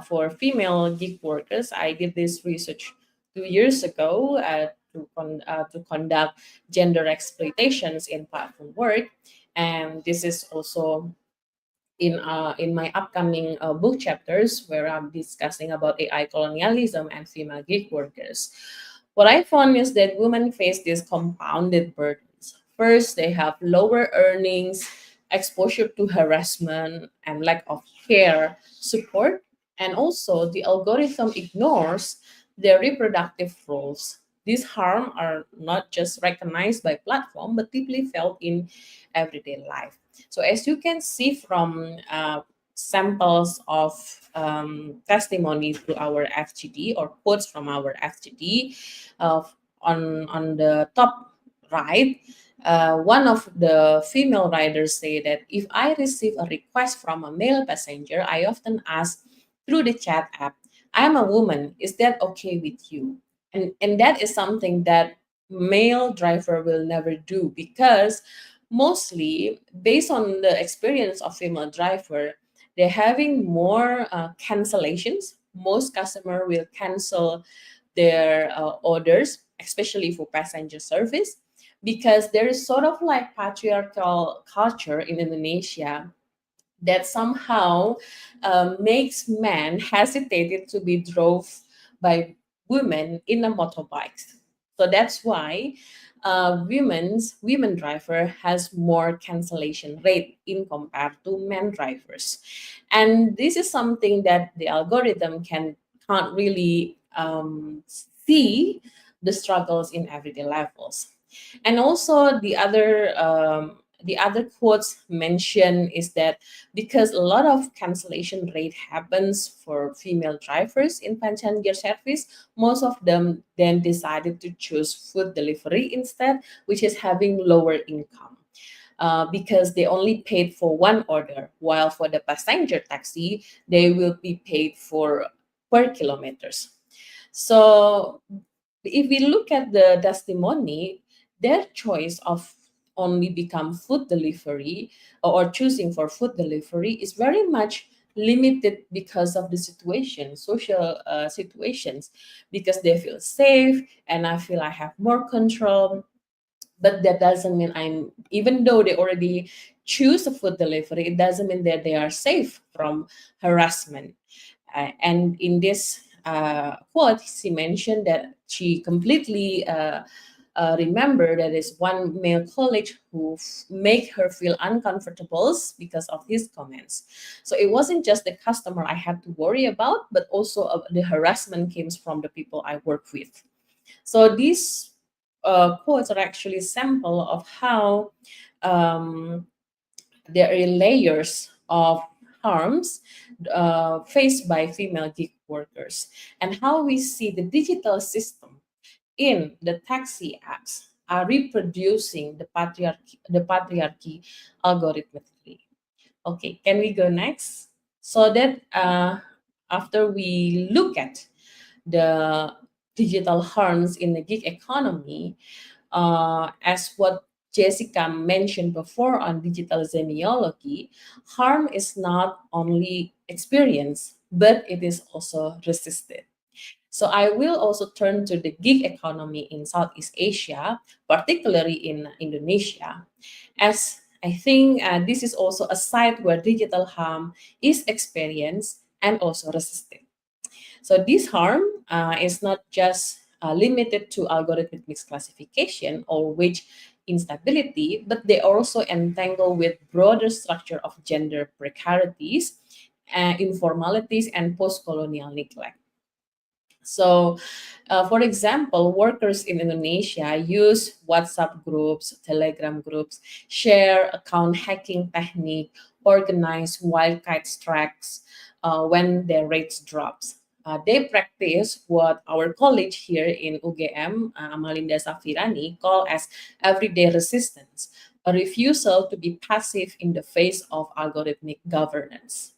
for female gig workers. I did this research 2 years ago to conduct gender exploitations in platform work, and this is also in my upcoming book chapters where I'm discussing about AI colonialism and female gig workers. What I found is that women face these compounded burdens. First, they have lower earnings, exposure to harassment, and lack of care support. And also, the algorithm ignores their reproductive roles. These harm are not just recognized by platform, but deeply felt in everyday life. So as you can see from samples of testimony through our FGD or quotes from our FGD, uh, on the top right, one of the female riders say that if I receive a request from a male passenger, I often ask through the chat app, I'm a woman, is that okay with you? And that is something that male driver will never do because mostly based on the experience of female driver, they're having more cancellations. Most customer will cancel their orders, especially for passenger service, because there is sort of like patriarchal culture in Indonesia that somehow makes men hesitated to be drove by women in a motorbike. So that's why women driver has more cancellation rate in compared to men drivers, and this is something that the algorithm can't really see the struggles in everyday levels. And also the other quotes mentioned is that because a lot of cancellation rate happens for female drivers in passenger service, most of them then decided to choose food delivery instead, which is having lower income. Because they only paid for one order, while for the passenger taxi, they will be paid for per kilometers. So if we look at the testimony, their choice of only become food delivery or choosing for food delivery is very much limited because of the situation, social situations, because they feel safe and I feel I have more control. But that doesn't mean I'm, even though they already choose a food delivery, it doesn't mean that they are safe from harassment. And in this quote, she mentioned that she completely remember that is one male colleague who make her feel uncomfortable because of his comments. So it wasn't just the customer I had to worry about, but also the harassment came from the people I work with. So these quotes are actually sample of how um, there are layers of harms faced by female gig workers, and how we see the digital system in the taxi apps are reproducing the patriarchy algorithmically. Okay, can we go next? So that after we look at the digital harms in the gig economy, as what Jessica mentioned before on digital semiology, harm is not only experienced, but it is also resisted. So I will also turn to the gig economy in Southeast Asia, particularly in Indonesia, as I think this is also a site where digital harm is experienced and also resisted. So this harm is not just limited to algorithmic misclassification or wage instability, but they also entangle with broader structure of gender precarities, informalities, and post-colonial neglect. So, for example, workers in Indonesia use WhatsApp groups, Telegram groups, share account hacking technique, organize wildcard strikes when their rates drops. They practice what our college here in UGM, Amalinda Safirani, call as everyday resistance, a refusal to be passive in the face of algorithmic governance.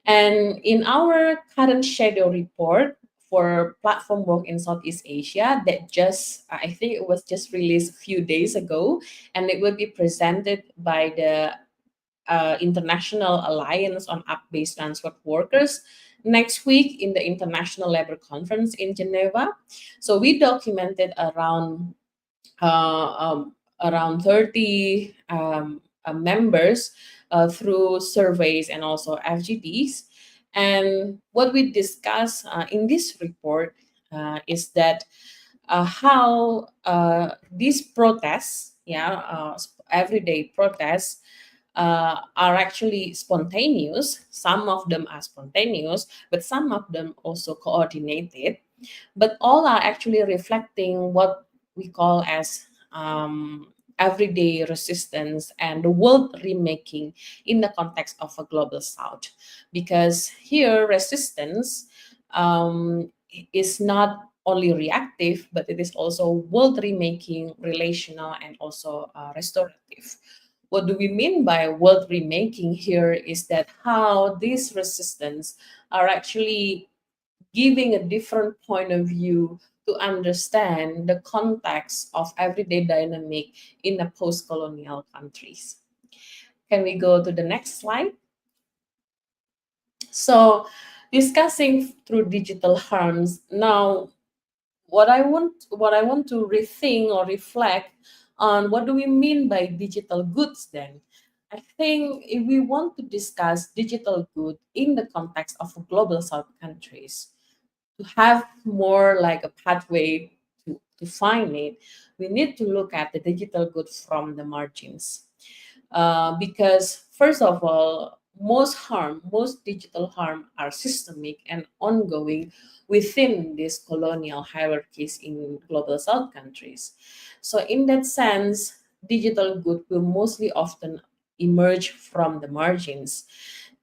And in our current shadow report for platform work in Southeast Asia, that just, I think it was just released a few days ago, and it will be presented by the International Alliance on App-Based Transport Workers next week in the International Labor Conference in Geneva. So we documented around 30 members through surveys and also FGDs. And what we discuss in this report is that how these protests, everyday protests, are actually spontaneous. Some of them are spontaneous, but some of them also coordinated. But all are actually reflecting what we call as everyday resistance and the world remaking in the context of a global south. Because here, resistance is not only reactive, but it is also world remaking, relational, and also restorative. What do we mean by world remaking here is that how these resistance are actually giving a different point of view to understand the context of everyday dynamic in the post-colonial countries. Can we go to the next slide? So, discussing through digital harms now, what I want to rethink or reflect on what do we mean by digital goods then. I think if we want to discuss digital good in the context of global south countries, to have more like a pathway to find it, we need to look at the digital good from the margins. Because first of all, most digital harm are systemic and ongoing within these colonial hierarchies in global south countries. So in that sense, digital good will mostly often emerge from the margins.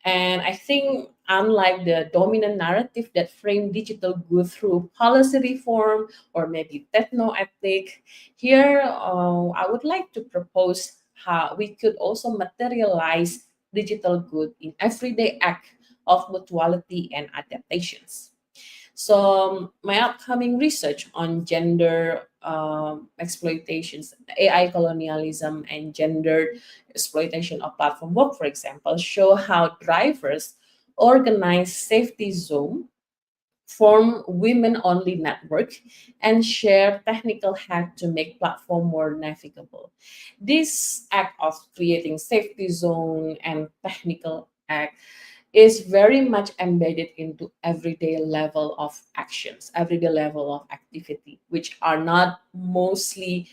And I think, unlike the dominant narrative that frame digital good through policy reform or maybe techno ethic, here I would like to propose how we could also materialize digital good in everyday act of mutuality and adaptations. So my upcoming research on gender exploitations, AI colonialism, and gender exploitation of platform work, for example, show how drivers organize safety zone, form women-only network, and share technical hack to make platform more navigable. This act of creating safety zone and technical act is very much embedded into everyday level of actions, everyday level of activity, which are not mostly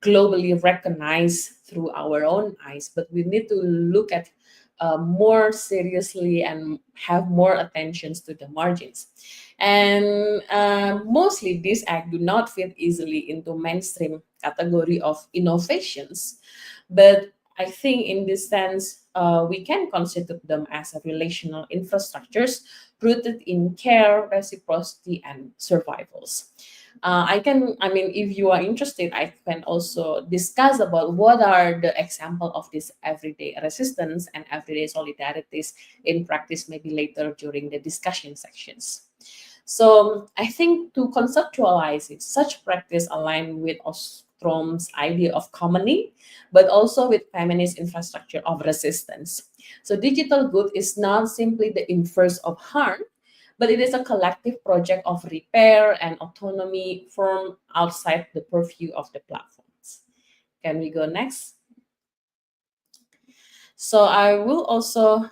globally recognized through our own eyes, but we need to look at more seriously and have more attentions to the margins. And mostly these acts do not fit easily into mainstream category of innovations, but I think in this sense, we can consider them as a relational infrastructures rooted in care, reciprocity, and survivals. I mean, if you are interested, I can also discuss about what are the example of this everyday resistance and everyday solidarities in practice, maybe later during the discussion sections. So I think to conceptualize it, such practice align with Ostrom's idea of commoning, but also with feminist infrastructure of resistance. So digital good is not simply the inverse of harm, but it is a collective project of repair and autonomy from outside the purview of the platforms. Can we go next? So I will also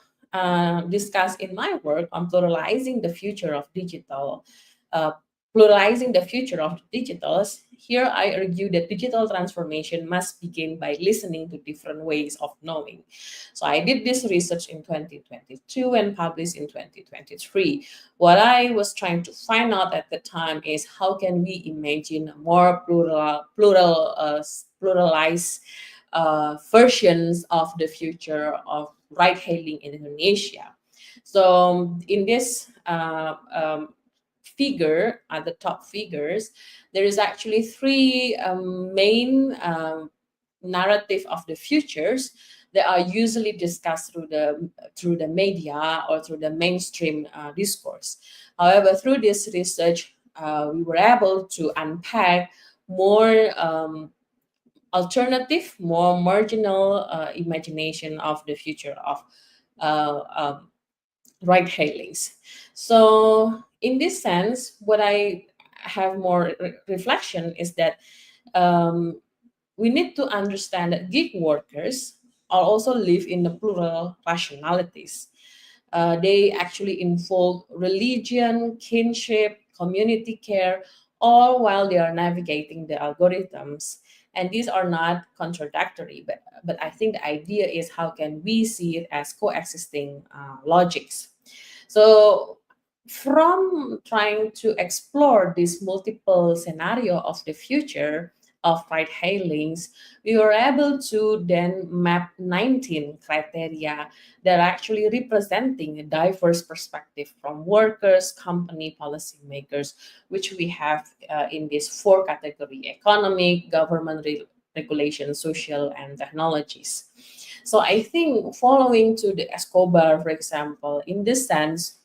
discuss in my work on pluralizing the future of digital. Uh, Pluralizing the future of digitals, here I argue that digital transformation must begin by listening to different ways of knowing. So I did this research in 2022 and published in 2023. What I was trying to find out at the time is how can we imagine more pluralized versions of the future of ride hailing in Indonesia. So in this figure, at the top figures, there is actually three main narrative of the futures that are usually discussed through the media or through the mainstream discourse. However, through this research, we were able to unpack more alternative, more marginal imagination of the future of uh, um, ride hailings. So, in this sense, what I have more reflection is that um, we need to understand that gig workers are also live in the plural rationalities. They actually involve religion, kinship, community care, all while they are navigating the algorithms. And these are not contradictory, but I think the idea is how can we see it as coexisting logics. So from trying to explore this multiple scenario of the future of ride hailings, we were able to then map 19 criteria that are actually representing a diverse perspective from workers, company, policymakers, which we have in this four category: economic, government, regulation, social, and technologies. So I think following to the Escobar, for example, in this sense,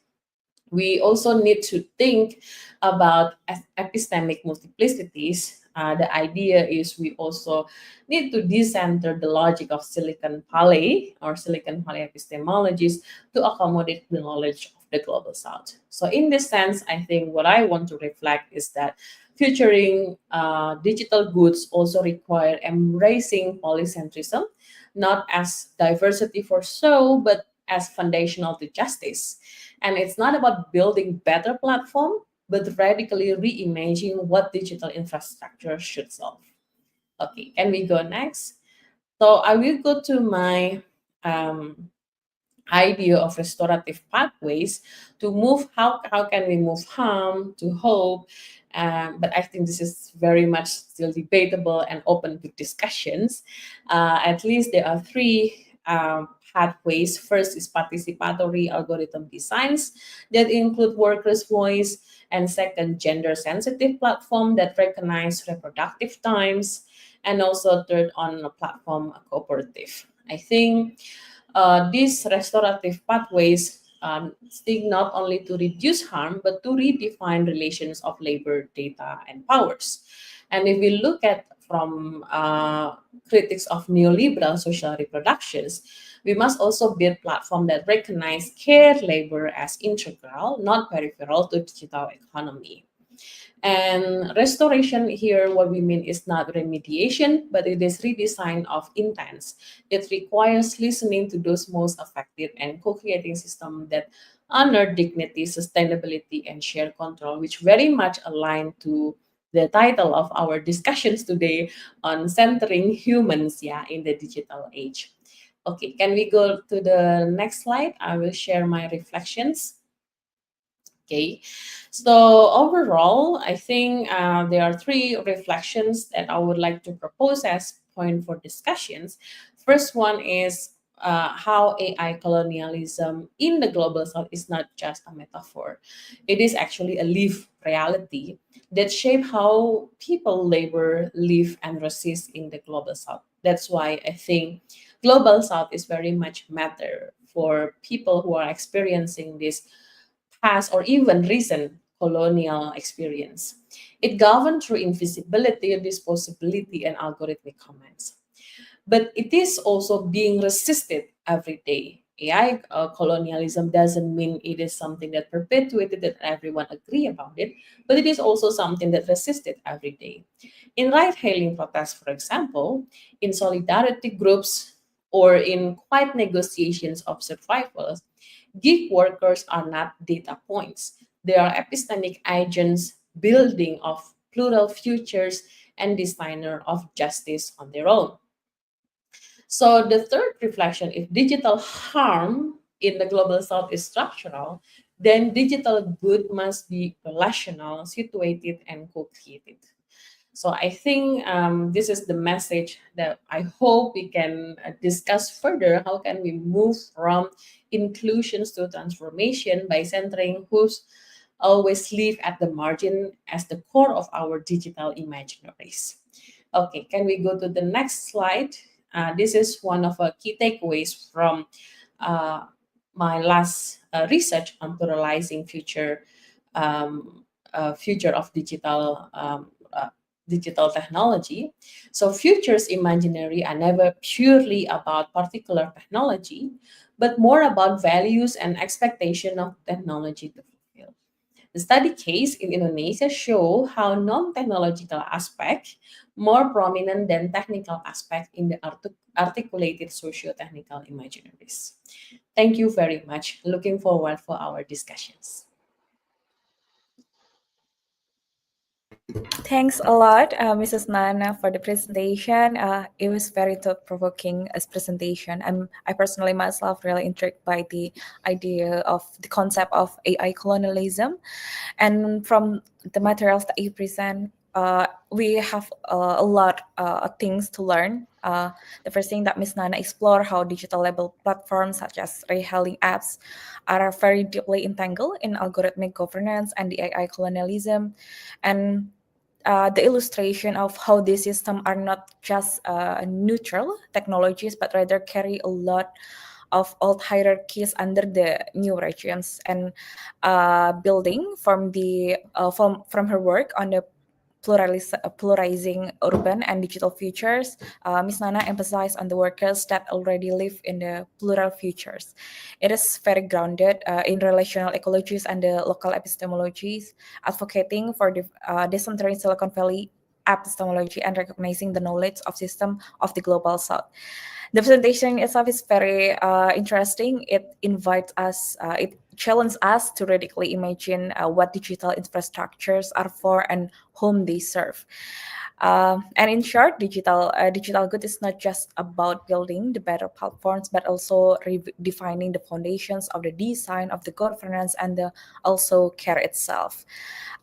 we also need to think about epistemic multiplicities. The idea is we also need to decenter the logic of Silicon Valley or Silicon Valley epistemologies to accommodate the knowledge of the global South. So, in this sense, I think what I want to reflect is that futuring digital goods also require embracing polycentrism, not as diversity for show, but as foundational to justice. And it's not about building better platform, but radically reimagining what digital infrastructure should solve. Okay, can we go next? So I will go to my um, idea of restorative pathways to move. How can we move harm to hope? But I think this is very much still debatable and open to discussions. At least there are three pathways. First is participatory algorithm designs that include workers' voice, and second, gender sensitive platform that recognize reproductive times, and also third on a platform cooperative. I think these restorative pathways seek not only to reduce harm, but to redefine relations of labor, data, and powers. And if we look at from critics of neoliberal social reproductions, we must also build platforms that recognize care labor as integral, not peripheral to digital economy. And restoration here, what we mean is not remediation, but it is redesign of intents. It requires listening to those most affected and co-creating systems that honor dignity, sustainability, and shared control, which very much align to the title of our discussions today on centering humans, yeah, in the digital age. Okay, can we go to the next slide? I will share my reflections. Okay, so overall, I think there are three reflections that I would like to propose as point for discussions. First one is how AI colonialism in the global south is not just a metaphor. It is actually a lived reality that shape how people labor, live, and resist in the global south. That's why I think global south is very much matter for people who are experiencing this past or even recent colonial experience. It governed through invisibility, disposability, and algorithmic commands. But it is also being resisted every day. AI colonialism doesn't mean it is something that perpetuated that everyone agree about it, but it is also something that resisted every day. In ride-hailing protests, for example, in solidarity groups, or in quiet negotiations of survival, gig workers are not data points. They are epistemic agents, building of plural futures and designer of justice on their own. So the third reflection, if digital harm in the global south is structural, then digital good must be relational, situated, and co-created. So I think this is the message that I hope we can discuss further. How can we move from inclusions to transformation by centering who's always live at the margin as the core of our digital imaginaries. Okay, can we go to the next slide? This is one of our key takeaways from uh, my last research on pluralizing future of digital technology. So futures imaginary are never purely about particular technology, but more about values and expectation of technology to fulfill. The study case in Indonesia show how non-technological aspect more prominent than technical aspect in the articulated socio-technical imaginaries. Thank you very much. Looking forward for our discussions. Thanks a lot, Mrs. Nana, for the presentation. It was very thought-provoking as presentation. I personally myself really intrigued by the idea of the concept of AI colonialism, and from the materials that you present, we have a lot of things to learn. The first thing that Ms. Nana explored how digital label platforms such as rehailing apps are very deeply entangled in algorithmic governance and the AI colonialism, and the illustration of how these systems are not just neutral technologies, but rather carry a lot of old hierarchies under the new regimes. And building from her work on the pluralizing urban and digital futures, Ms. Nana emphasized on the workers that already live in the plural futures. It is very grounded in relational ecologies and the local epistemologies, advocating for the decentralized Silicon Valley epistemology and recognizing the knowledge of system of the global south. The presentation itself is very interesting. It invites us, it challenges us to radically imagine what digital infrastructures are for and whom they serve. And in short, digital good is not just about building the better platforms, but also redefining the foundations of the design of the governance and the also care itself.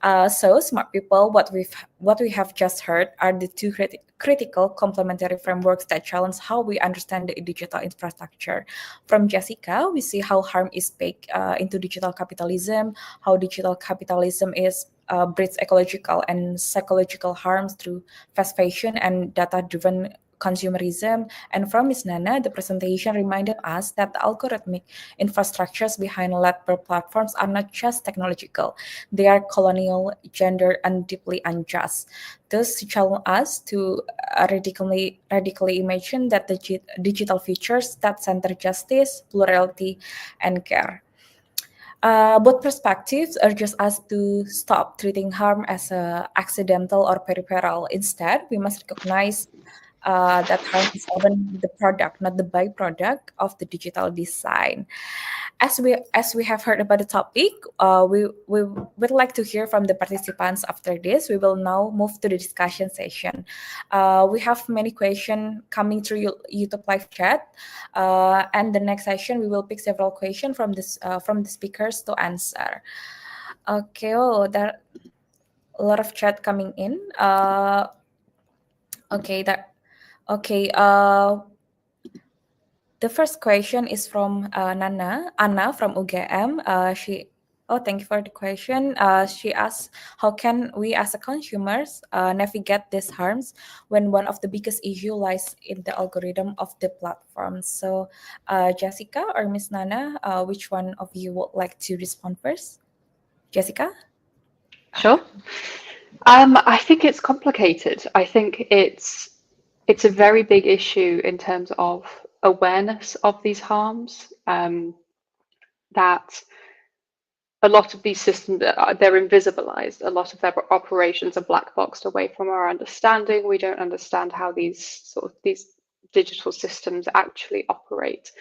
So, smart people, what we have just heard are the two critical complementary frameworks that challenge how we understand the digital infrastructure. From Jessica, we see how harm is baked into digital capitalism, how digital capitalism is breeds ecological and psychological harms through fast fashion and data-driven consumerism. And from Ms. Nana, the presentation reminded us that the algorithmic infrastructures behind labor platforms are not just technological, they are colonial, gendered, and deeply unjust. Thus, challenge us to radically imagine that the digital features that center justice, plurality, and care. Both perspectives urges us to stop treating harm as accidental or peripheral. Instead, we must recognize that harm is often the product, not the byproduct of the digital design. As we have heard about the topic, we would like to hear from the participants after this. We will now move to the discussion session. We have many questions coming through YouTube live chat, and the next session we will pick several questions from the speakers to answer. Okay, oh, there are a lot of chat coming in. Okay, that okay. The first question is from Anna from UGM. Thank you for the question. She asks, how can we as a consumers navigate these harms when one of the biggest issue lies in the algorithm of the platform? So, Jessica or Miss Nana, which one of you would like to respond first? Jessica? Sure. I think it's complicated. I think it's a very big issue in terms of awareness of these harms. That a lot of these systems they're invisibilized. A lot of their operations are black boxed away from our understanding. We don't understand how these digital systems actually operate.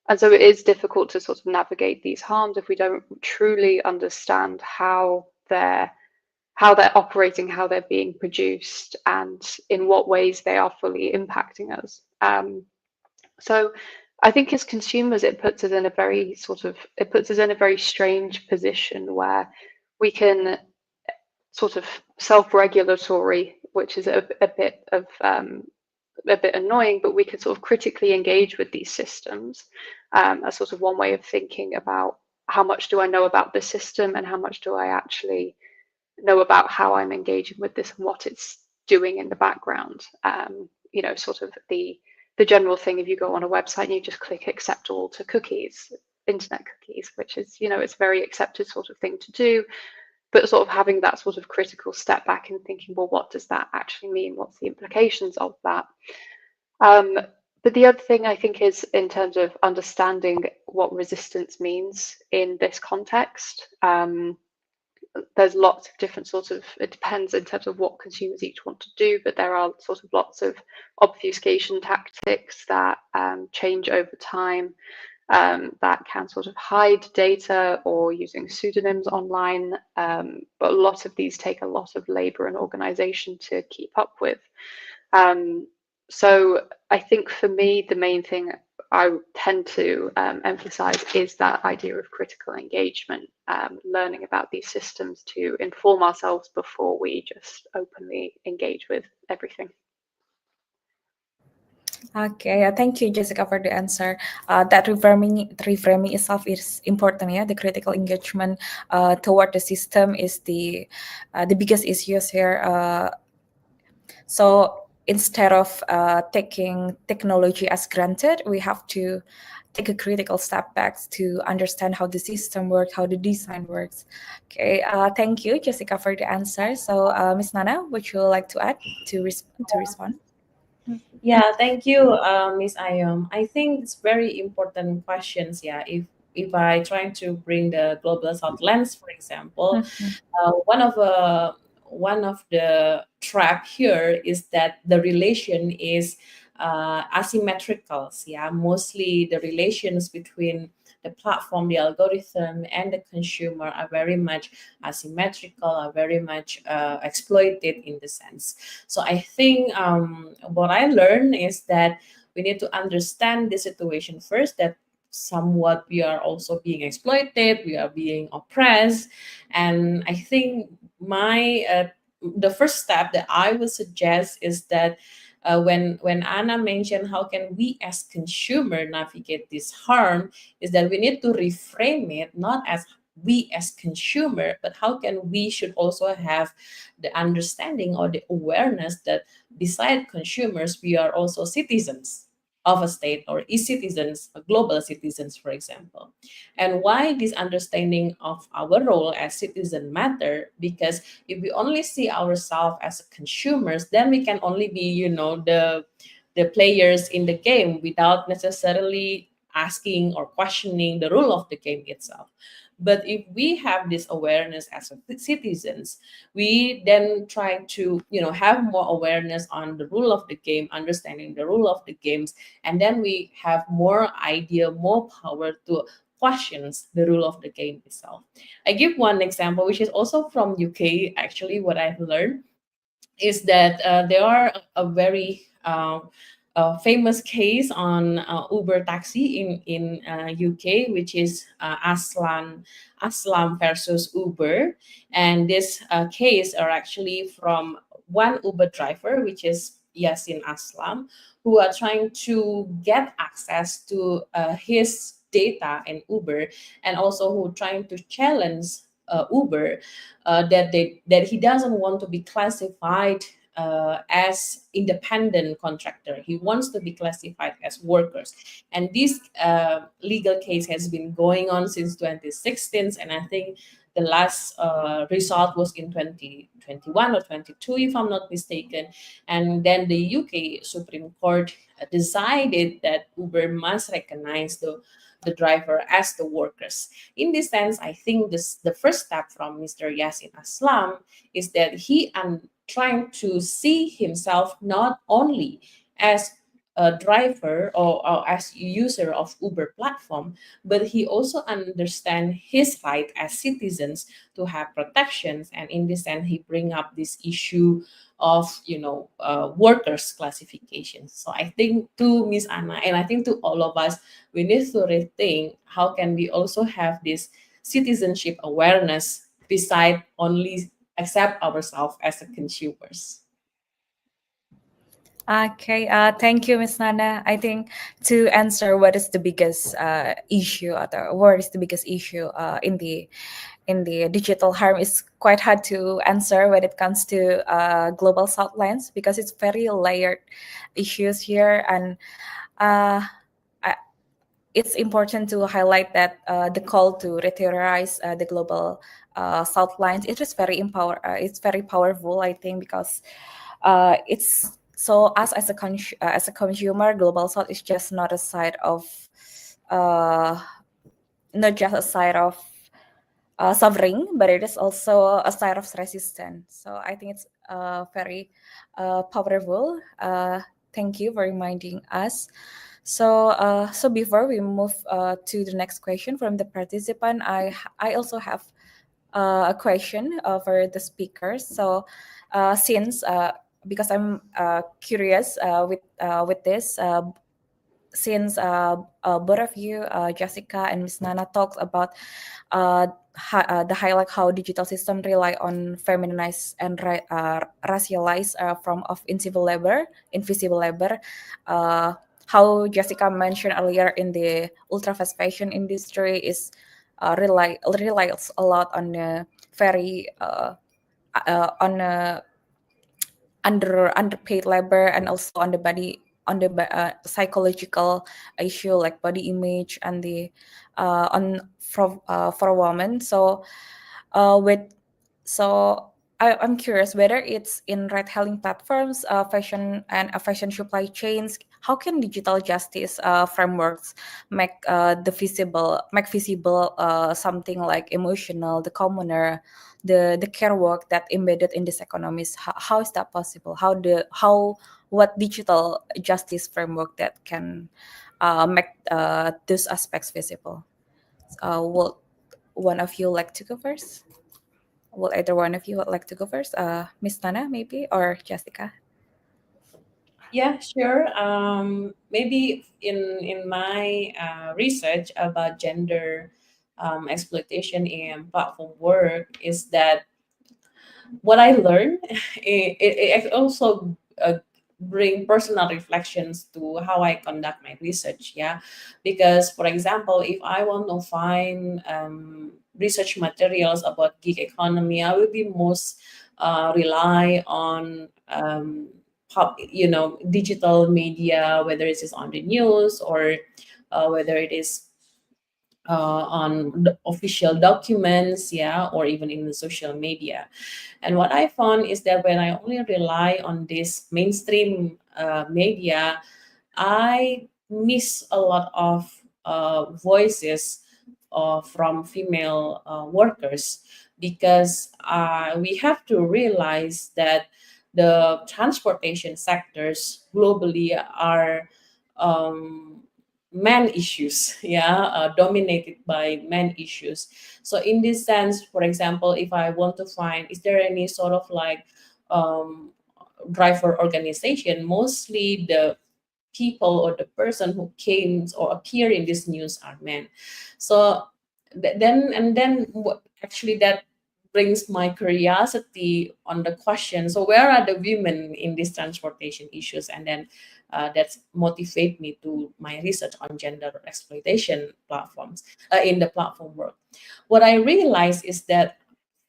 And so it is difficult to sort of navigate these harms if we don't truly understand how they're operating, how they're being produced, and in what ways they are fully impacting us. So I think as consumers, it puts us in a very strange position where we can sort of self-regulatory, which is a bit annoying, but we can sort of critically engage with these systems as sort of one way of thinking about how much do I know about the system and how much do I actually know about how I'm engaging with this and what it's doing in the background. Sort of the general thing, if you go on a website and you just click accept all to cookies, internet cookies, which is, it's a very accepted sort of thing to do, but sort of having that sort of critical step back and thinking, well, what does that actually mean? What's the implications of that? But the other thing I think is in terms of understanding what resistance means in this context. there's lots of different sorts of, it depends in terms of what consumers each want to do, but there are sort of lots of obfuscation tactics that change over time, that can sort of hide data or using pseudonyms online. But a lot of these take a lot of labor and organization to keep up with. So I think for me, the main thing I tend to emphasize is that idea of critical engagement, learning about these systems to inform ourselves before we just openly engage with everything. Okay, thank you, Jessica, for the answer. That reframing itself is important. Yeah, the critical engagement toward the system is the biggest issues here. So instead of taking technology as granted, we have to take a critical step back to understand how the system works, how the design works. Okay, thank you, Jessica, for the answer. So, Miss Nana, would you like to add to respond? Yeah, thank you, Miss Ayom. I think it's very important questions. Yeah, if I try to bring the global south lens, for example, Mhm. one of the trap here is that the relation is asymmetrical. Yeah, mostly the relations between the platform, the algorithm, and the consumer are very much asymmetrical, are very much exploited in the sense. So I think what I learned is that we need to understand the situation first, that somewhat we are also being exploited, we are being oppressed. And I think my the first step that I would suggest is that when Anna mentioned how can we as consumer navigate this harm, is that we need to reframe it not as we as consumer, but how can we should also have the understanding or the awareness that beside consumers we are also citizens of a state, or e-citizens, global citizens, for example. And why this understanding of our role as citizen matter? Because if we only see ourselves as consumers, then we can only be, the players in the game without necessarily asking or questioning the rule of the game itself. But if we have this awareness as citizens, we then try to, have more awareness on the rule of the game, understanding the rule of the games, and then we have more idea, more power to questions the rule of the game itself. I give one example, which is also from UK. Actually, what I've learned is that there are a very famous case on Uber taxi in UK, which is Aslam versus Uber, and this case are actually from one Uber driver, which is Yasin Aslam, who are trying to get access to his data in Uber, and also who trying to challenge Uber, that he doesn't want to be classified as independent contractor. He wants to be classified as workers. And this legal case has been going on since 2016, and I think the last result was in 2021 or 22, if I'm not mistaken. And then the UK Supreme Court decided that Uber must recognize the driver as the workers. In this sense, I think the first step from Mr. Yasin Aslam is that he trying to see himself not only as a driver, or as a user of Uber platform, but he also understand his right as citizens to have protections. And in this sense, he bring up this issue of, workers classification. So I think to Miss Anna, and I think to all of us, we need to rethink how can we also have this citizenship awareness beside only accept ourselves as a consumers. Okay, thank you, Miss Nana. I think to answer what is the biggest issue, or what is the biggest issue in the digital harm is quite hard to answer when it comes to global south lens, because it's very layered issues here. And uh, I, it's important to highlight that the call to reterrorize the global south lines, it is it's very powerful, I think, because it's so us as a consumer, global south is just not a side of uh, not just a side of suffering, but it is also a side of resistance. So I think it's very powerful. Thank you for reminding us. So before we move to the next question from the participant, I also have a question for the speakers. So since because I'm curious with this, since both of you, Jessica and Miss Nana, talked about the highlight how digital system rely on feminized and racialized form of invisible labor. Uh, how Jessica mentioned earlier in the ultra fast fashion industry is relies a lot on the very on underpaid labor, and also on the body, on the psychological issue like body image and the on for a woman. With so I'm curious whether it's in ride-hailing platforms, fashion supply chains. How can digital justice frameworks make visible something like emotional, the commoner, the care work that embedded in this economies? How is that possible? How what digital justice framework that can make those aspects visible? Will one of you like to go first? Will either one of you would like to go first? Miss Nana, maybe, or Jessica? Yeah, sure. Maybe in my research about gender exploitation in platform work is that what I learned, it also bring personal reflections to how I conduct my research. Yeah, because for example, if I want to find research materials about gig economy, I will be most rely on digital media, whether it is on the news or whether it is on the official documents, yeah, or even in the social media. And what I found is that when I only rely on this mainstream media, I miss a lot of voices from female workers, because we have to realize that the transportation sectors globally are man issues, yeah, dominated by man issues. So in this sense, for example, if I want to find, is there any sort of like um, driver organization, mostly the people or the person who came or appear in this news are men. So actually that brings my curiosity on the question, so where are the women in these transportation issues? And then that's motivate me to my research on gender exploitation platforms in the platform work. What I realized is that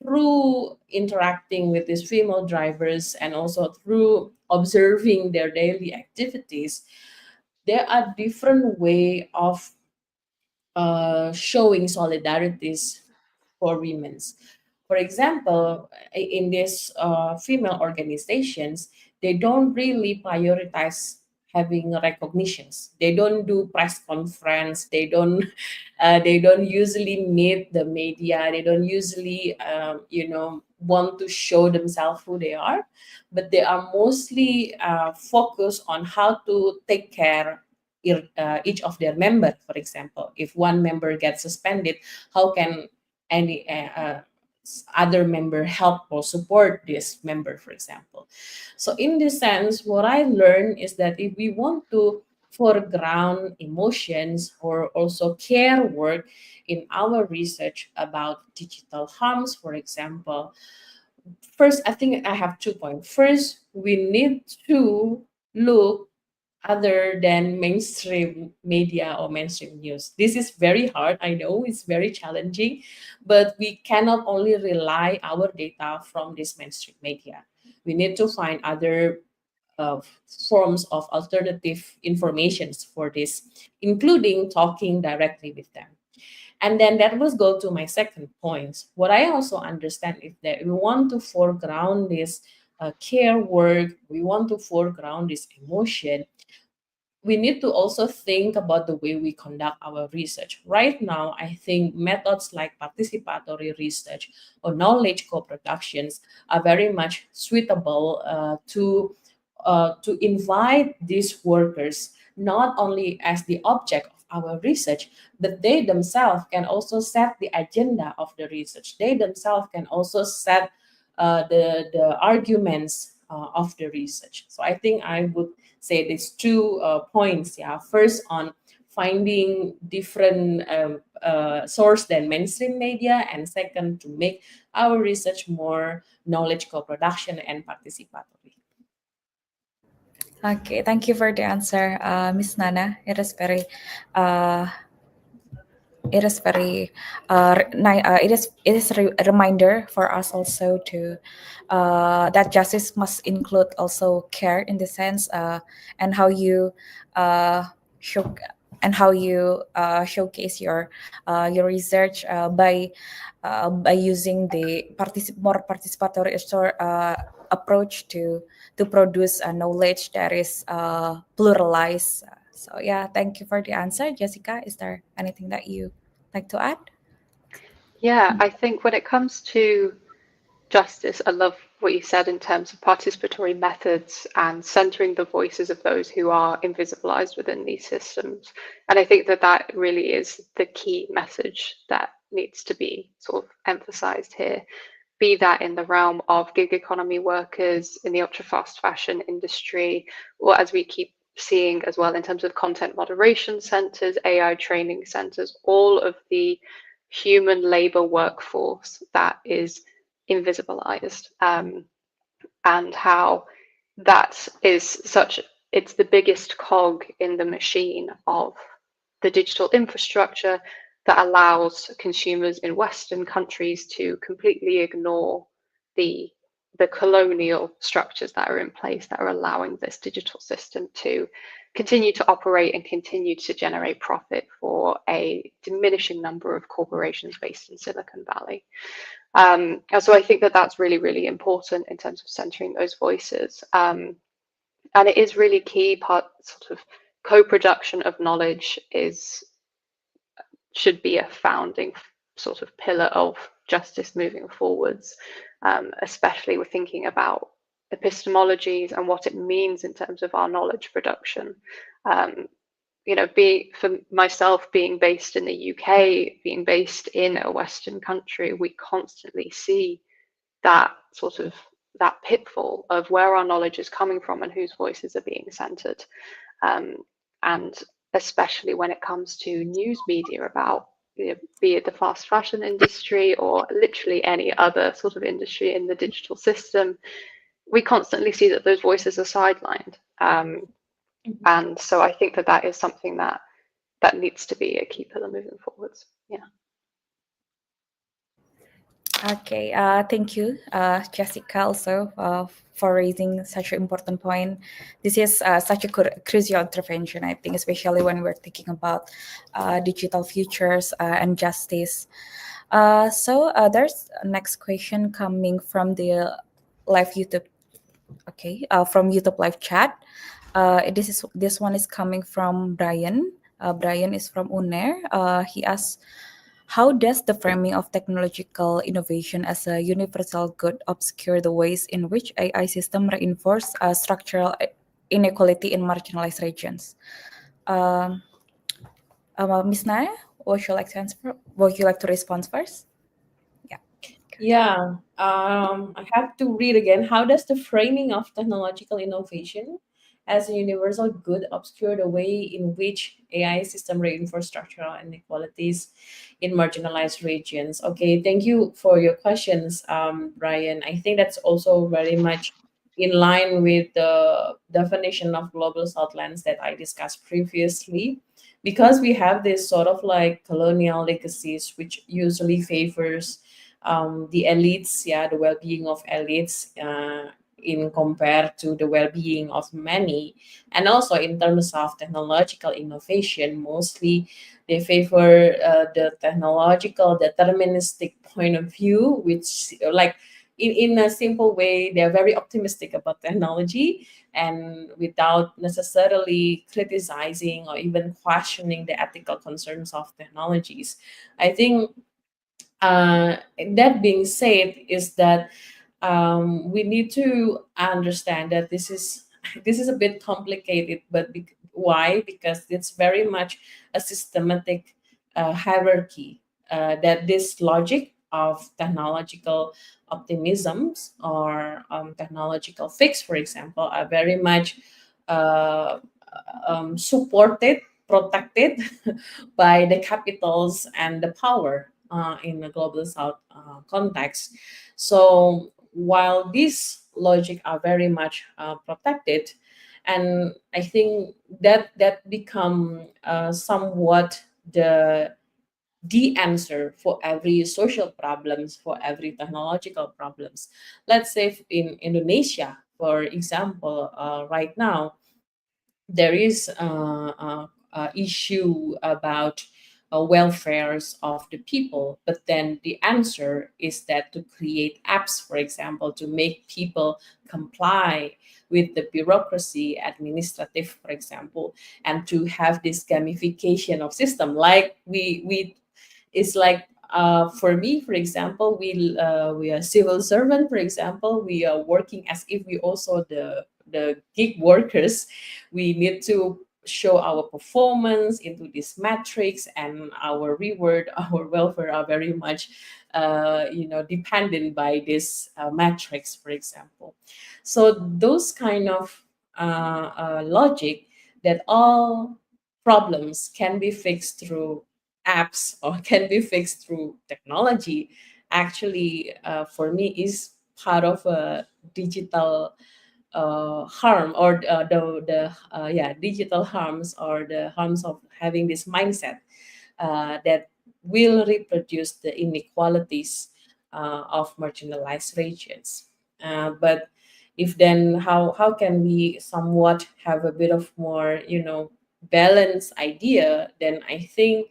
through interacting with these female drivers and also through observing their daily activities, there are different way of showing solidarities for women's. For example, in these female organizations, they don't really prioritize having recognitions. They don't do press conference. They don't. They don't usually meet the media. They don't usually, want to show themselves who they are. But they are mostly focused on how to take care each of their members. For example, if one member gets suspended, how can any other member help or support this member, for example? So in this sense, what I learned is that if we want to foreground emotions or also care work in our research about digital harms, for example, first, I think I have 2 points. First, we need to look other than mainstream media or mainstream news. This is very hard. I know it's very challenging, but we cannot only rely our data from this mainstream media. We need to find other uh, forms of alternative informations for this, including talking directly with them. And then that will go to my second point. What I also understand is that we want to foreground this care work, we want to foreground this emotion. we need to also think about the way we conduct our research. Right now, I think methods like participatory research or knowledge co-productions are very much suitable to invite these workers not only as the object of our research, but they themselves can also set the agenda of the research. They themselves can also set the arguments of the research. So I think I would say these two points. Yeah, first on finding different source than mainstream media, and second to make our research more knowledge co-production and participatory. Okay, thank you for the answer, Miss Nana. Uh, it is very it is a reminder for us also to that justice must include also care in the sense and how you uh, show and how you showcase your research by using the more participatory approach to produce knowledge that is pluralized. So yeah, thank you for the answer, Jessica. Is there anything that you like to add? Yeah, I think when it comes to justice, I love what you said in terms of participatory methods and centering the voices of those who are invisibilized within these systems. And I think that that really is the key message that needs to be sort of emphasized here. Be that in the realm of gig economy workers, in the ultra fast fashion industry, or as we keep seeing as well in terms of content moderation centers, AI training centers, all of the human labor workforce that is invisibilized, and how that is such, it's the biggest cog in the machine of the digital infrastructure that allows consumers in Western countries to completely ignore the the colonial structures that are in place that are allowing this digital system to continue to operate and continue to generate profit for a diminishing number of corporations based in Silicon Valley. And so I think that that's really, really important in terms of centering those voices. And it is really key part, sort of co-production of knowledge is should be a founding sort of pillar of justice moving forwards, especially with thinking about epistemologies and what it means in terms of our knowledge production. Um, for myself, being based in the UK, being based in a Western country, we constantly see that sort of that pitfall of where our knowledge is coming from and whose voices are being centered. And especially when it comes to news media about, be it the fast fashion industry or literally any other sort of industry in the digital system, we constantly see that those voices are sidelined. And so I think that that is something that needs to be a key pillar moving forwards. Yeah. Okay, thank you, Jessica, also for raising such an important point. This is such a crucial intervention, I think, especially when we're thinking about digital futures and justice. There's a next question coming from the live YouTube. Okay, from YouTube live chat. This one is coming from Brian. Brian is from UNER. He asks, how does the framing of technological innovation as a universal good obscure the ways in which AI systems reinforce structural inequality in marginalized regions? Um, Ms. Naya, would you like to answer? Would you like to respond first? Yeah. Yeah, I have to read again. How does the framing of technological innovation as a universal good obscure the way in which AI system reinforce structural inequalities in marginalized regions? Okay, thank you for your questions, Brian. I think that's also very much in line with the definition of global southlands that I discussed previously, because we have this sort of like colonial legacies which usually favors the elites, yeah, the well-being of elites in compared to the well-being of many. And also in terms of technological innovation, mostly they favor the technological deterministic point of view, which like in a simple way, they're very optimistic about technology, and without necessarily criticizing or even questioning the ethical concerns of technologies. I think, that being said, is that we need to understand that this is a bit complicated, but why? Because it's very much a systematic hierarchy, that this logic of technological optimisms or technological fix, for example, are very much uh, supported, protected by the capitals and the power in the global south context. So while these logic are very much protected, and I think that become somewhat the answer for every social problems, for every technological problems. Let's say in Indonesia, for example, right now there is a issue about welfares of the people, but then the answer is that to create apps, for example, to make people comply with the bureaucracy administrative, for example, and to have this gamification of system, like we it's like, for me, for example, we are civil servant, for example, we are working as if we also the gig workers. We need to show our performance into this metrics, and our reward, our welfare are very much dependent by this metrics, for example. So those kind of logic, that all problems can be fixed through apps or can be fixed through technology, actually, for me, is part of a digital harm, or the digital harms, or the harms of having this mindset that will reproduce the inequalities of marginalized regions. But if then, how can we somewhat have a bit of more, balanced idea? Then I think,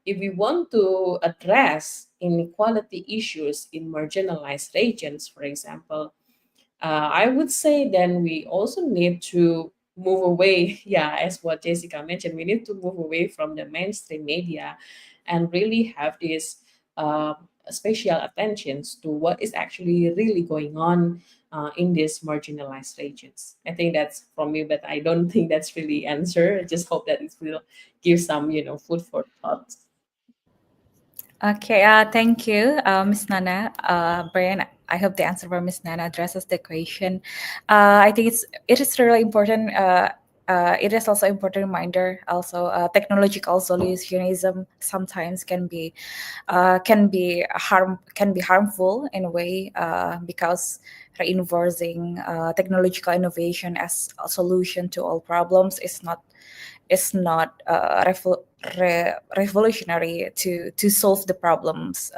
if we want to address inequality issues in marginalized regions, for example, I would say then we also need to move away. Yeah, as what Jessica mentioned, we need to move away from the mainstream media and really have this special attentions to what is actually really going on in these marginalized regions. I think that's from me, but I don't think that's really answer. I just hope that it will give some, food for thought. Okay, thank you, Miss Nana. Brian, I hope the answer from Miss Nana addresses the question. I think it is really important. It is also important reminder. Also, technological solutionism sometimes can be harmful in a way, because reinforcing technological innovation as a solution to all problems is not revolutionary to solve the problems,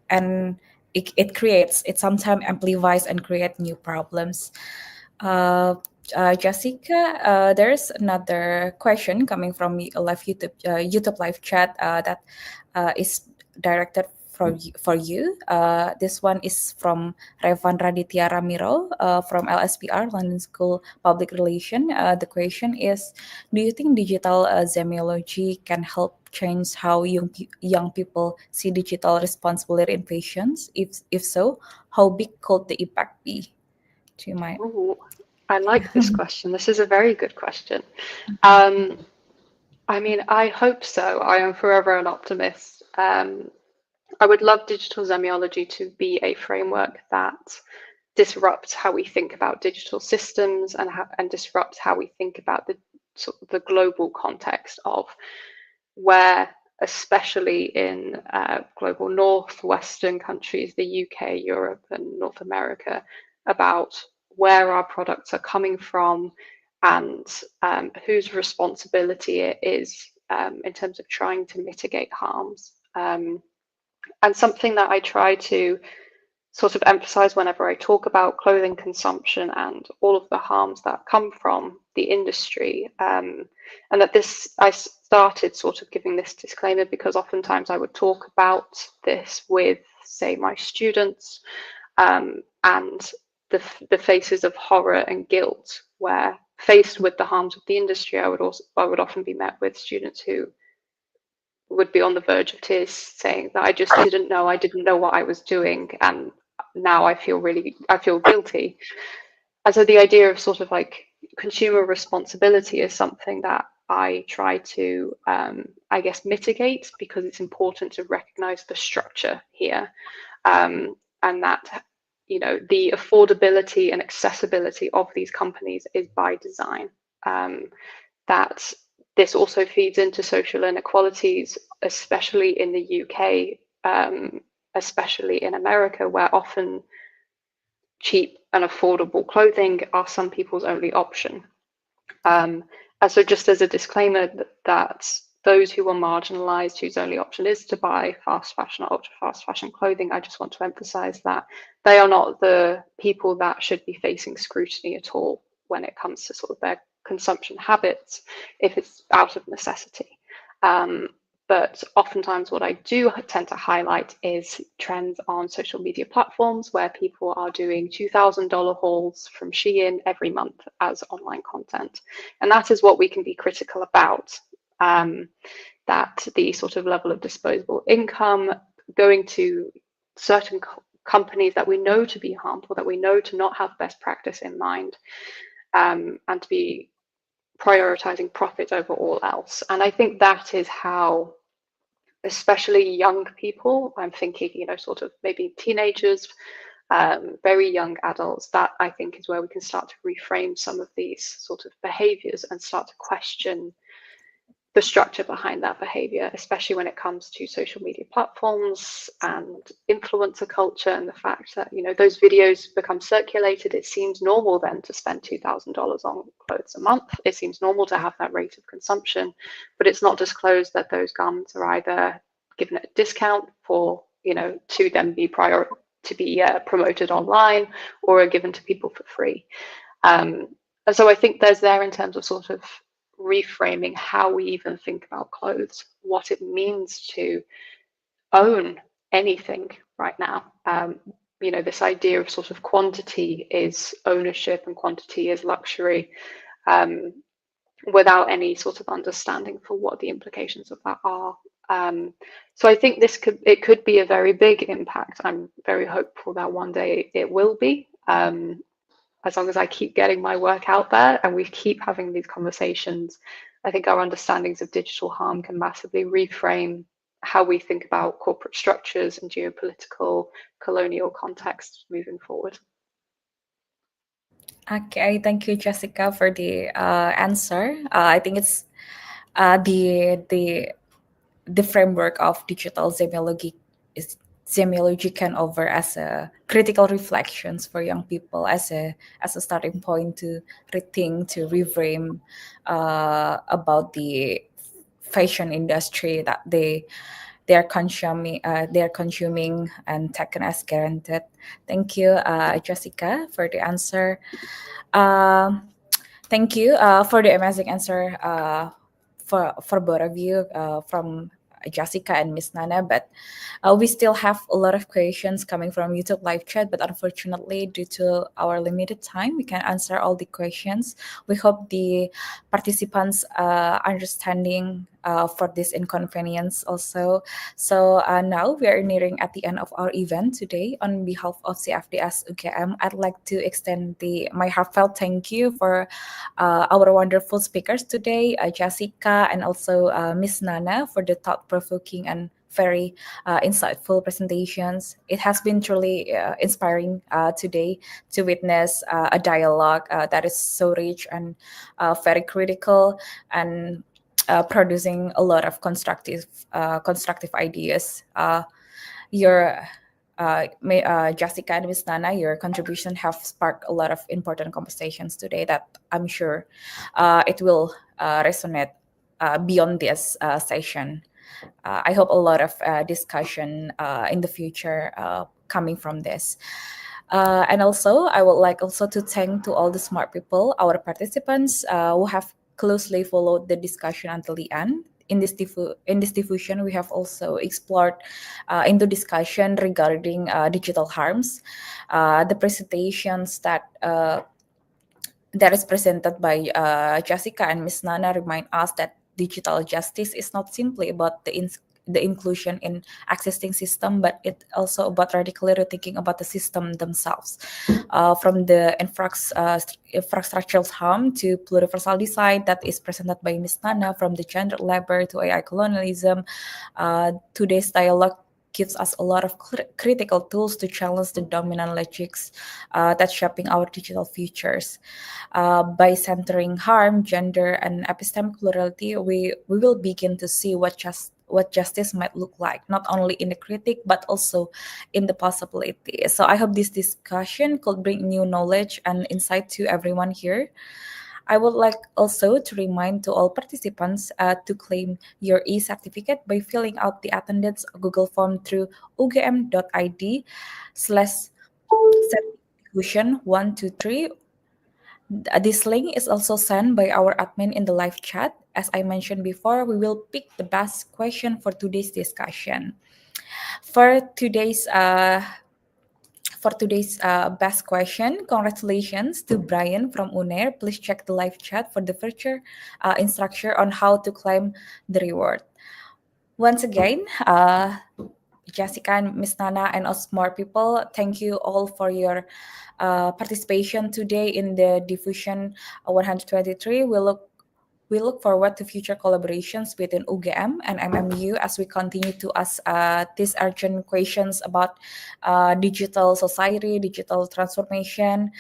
and it sometimes amplifies and create new problems. uh, Jessica, there's another question coming from a live YouTube live chat that is directed for you. This one is from Revan Raditya Ramiro from LSPR, London School Public Relation. The question is, do you think digital semiology can help change how young people see digital responsibility in patients? If so, how big could the impact be? To my Ooh, I like this question. This is a very good question. Um, I mean, I hope so. I am forever an optimist. I would love digital semiology to be a framework that disrupts how we think about digital systems, and disrupts how we think about the sort of the global context of where, especially in global north, Western countries, the UK, Europe, and North America, about where our products are coming from, and whose responsibility it is in terms of trying to mitigate harms. And something that I try to sort of emphasize whenever I talk about clothing consumption and all of the harms that come from the industry. And that I started sort of giving this disclaimer because oftentimes I would talk about this with, say, my students, and the faces of horror and guilt, where faced with the harms of the industry, I would often be met with students who would be on the verge of tears, saying that I didn't know what I was doing, and now I feel guilty. And so the idea of sort of like consumer responsibility is something that I try to, I guess, mitigate, because it's important to recognize the structure here, and that, you know, the affordability and accessibility of these companies is by design. That this also feeds into social inequalities, especially in the UK, especially in America, where often cheap and affordable clothing are some people's only option. And so just as a disclaimer, that those who are marginalized, whose only option is to buy fast fashion or ultra fast fashion clothing, I just want to emphasize that they are not the people that should be facing scrutiny at all when it comes to sort of their consumption habits, if it's out of necessity. But oftentimes what I do tend to highlight is trends on social media platforms where people are doing $2,000 hauls from Shein every month as online content. And that is what we can be critical about, that the sort of level of disposable income going to certain companies that we know to be harmful, that we know to not have best practice in mind, and to be prioritizing profit over all else. And I think that is how, especially young people, I'm thinking, you know, sort of maybe teenagers, very young adults, that I think is where we can start to reframe some of these sort of behaviors and start to question the structure behind that behavior, especially when it comes to social media platforms and influencer culture, and the fact that, you know, those videos become circulated. It seems normal then to spend $2,000 on clothes a month. It seems normal to have that rate of consumption, but it's not disclosed that those garments are either given at a discount for, you know, to then be promoted online, or are given to people for free. And so I think there's there in terms of sort of reframing how we even think about clothes, what it means to own anything right now. You know, this idea of sort of quantity is ownership and quantity is luxury, without any sort of understanding for what the implications of that are. So I think it could be a very big impact. I'm very hopeful that one day it will be. As long as I keep getting my work out there and we keep having these conversations, I think our understandings of digital harm can massively reframe how we think about corporate structures and geopolitical colonial contexts moving forward. Okay, thank you, Jessica, for the answer. I think it's the framework of digital semiology can over as a critical reflections for young people, as a starting point to rethink, to reframe about the fashion industry that they're consuming and taken as granted. Thank you, Jessica, for the answer. Thank you for the amazing answer for both of you, from Jessica and Miss Nana. But we still have a lot of questions coming from YouTube live chat, but unfortunately, due to our limited time, we can't answer all the questions. We hope the participants understanding for this inconvenience also. So now we are nearing at the end of our event today. On behalf of CFDS UGM, I'd like to extend my heartfelt thank you for our wonderful speakers today, Jessica and also Miss Nana, for the thought-provoking and very insightful presentations. It has been truly inspiring today to witness a dialogue that is so rich and very critical, and producing a lot of constructive ideas. Jessica and Miss Nana, your contribution have sparked a lot of important conversations today that I'm sure it will resonate beyond this session. I hope a lot of discussion in the future coming from this. And also, I would like also to thank to all the smart people, our participants who have closely followed the discussion until the end. in this diffusion, we have also explored into discussion regarding digital harms. The presentations that is presented by Jessica and Miss Nana remind us that digital justice is not simply about the inclusion in existing system, but it also about radically rethinking about the system themselves, from the infrastructural harm to pluriversal design that is presented by Miss Nana, from the gender labor to AI colonialism. Today's dialogue gives us a lot of critical tools to challenge the dominant logics that's shaping our digital futures. By centering harm, gender, and epistemic plurality, we will begin to see what justice might look like, not only in the critic but also in the possibility. So I hope this discussion could bring new knowledge and insight to everyone here. I would like also to remind to all participants to claim your e-certificate by filling out the attendance Google form through ugm.id slash Difussion123. This link is also sent by our admin in the live chat. As I mentioned before, we will pick the best question for today's discussion. For today's best question, congratulations to Brian from UNER. Please check the live chat for the future instruction on how to claim the reward. Once again, Jessica and Miss Nana and us more people, thank you all for your participation today in the Diffusion 123. We look forward to future collaborations between UGM and MMU as we continue to ask these urgent questions about digital society, digital transformation.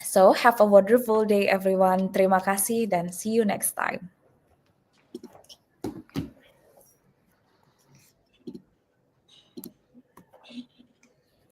So have a wonderful day, everyone. Terima kasih dan see you next time.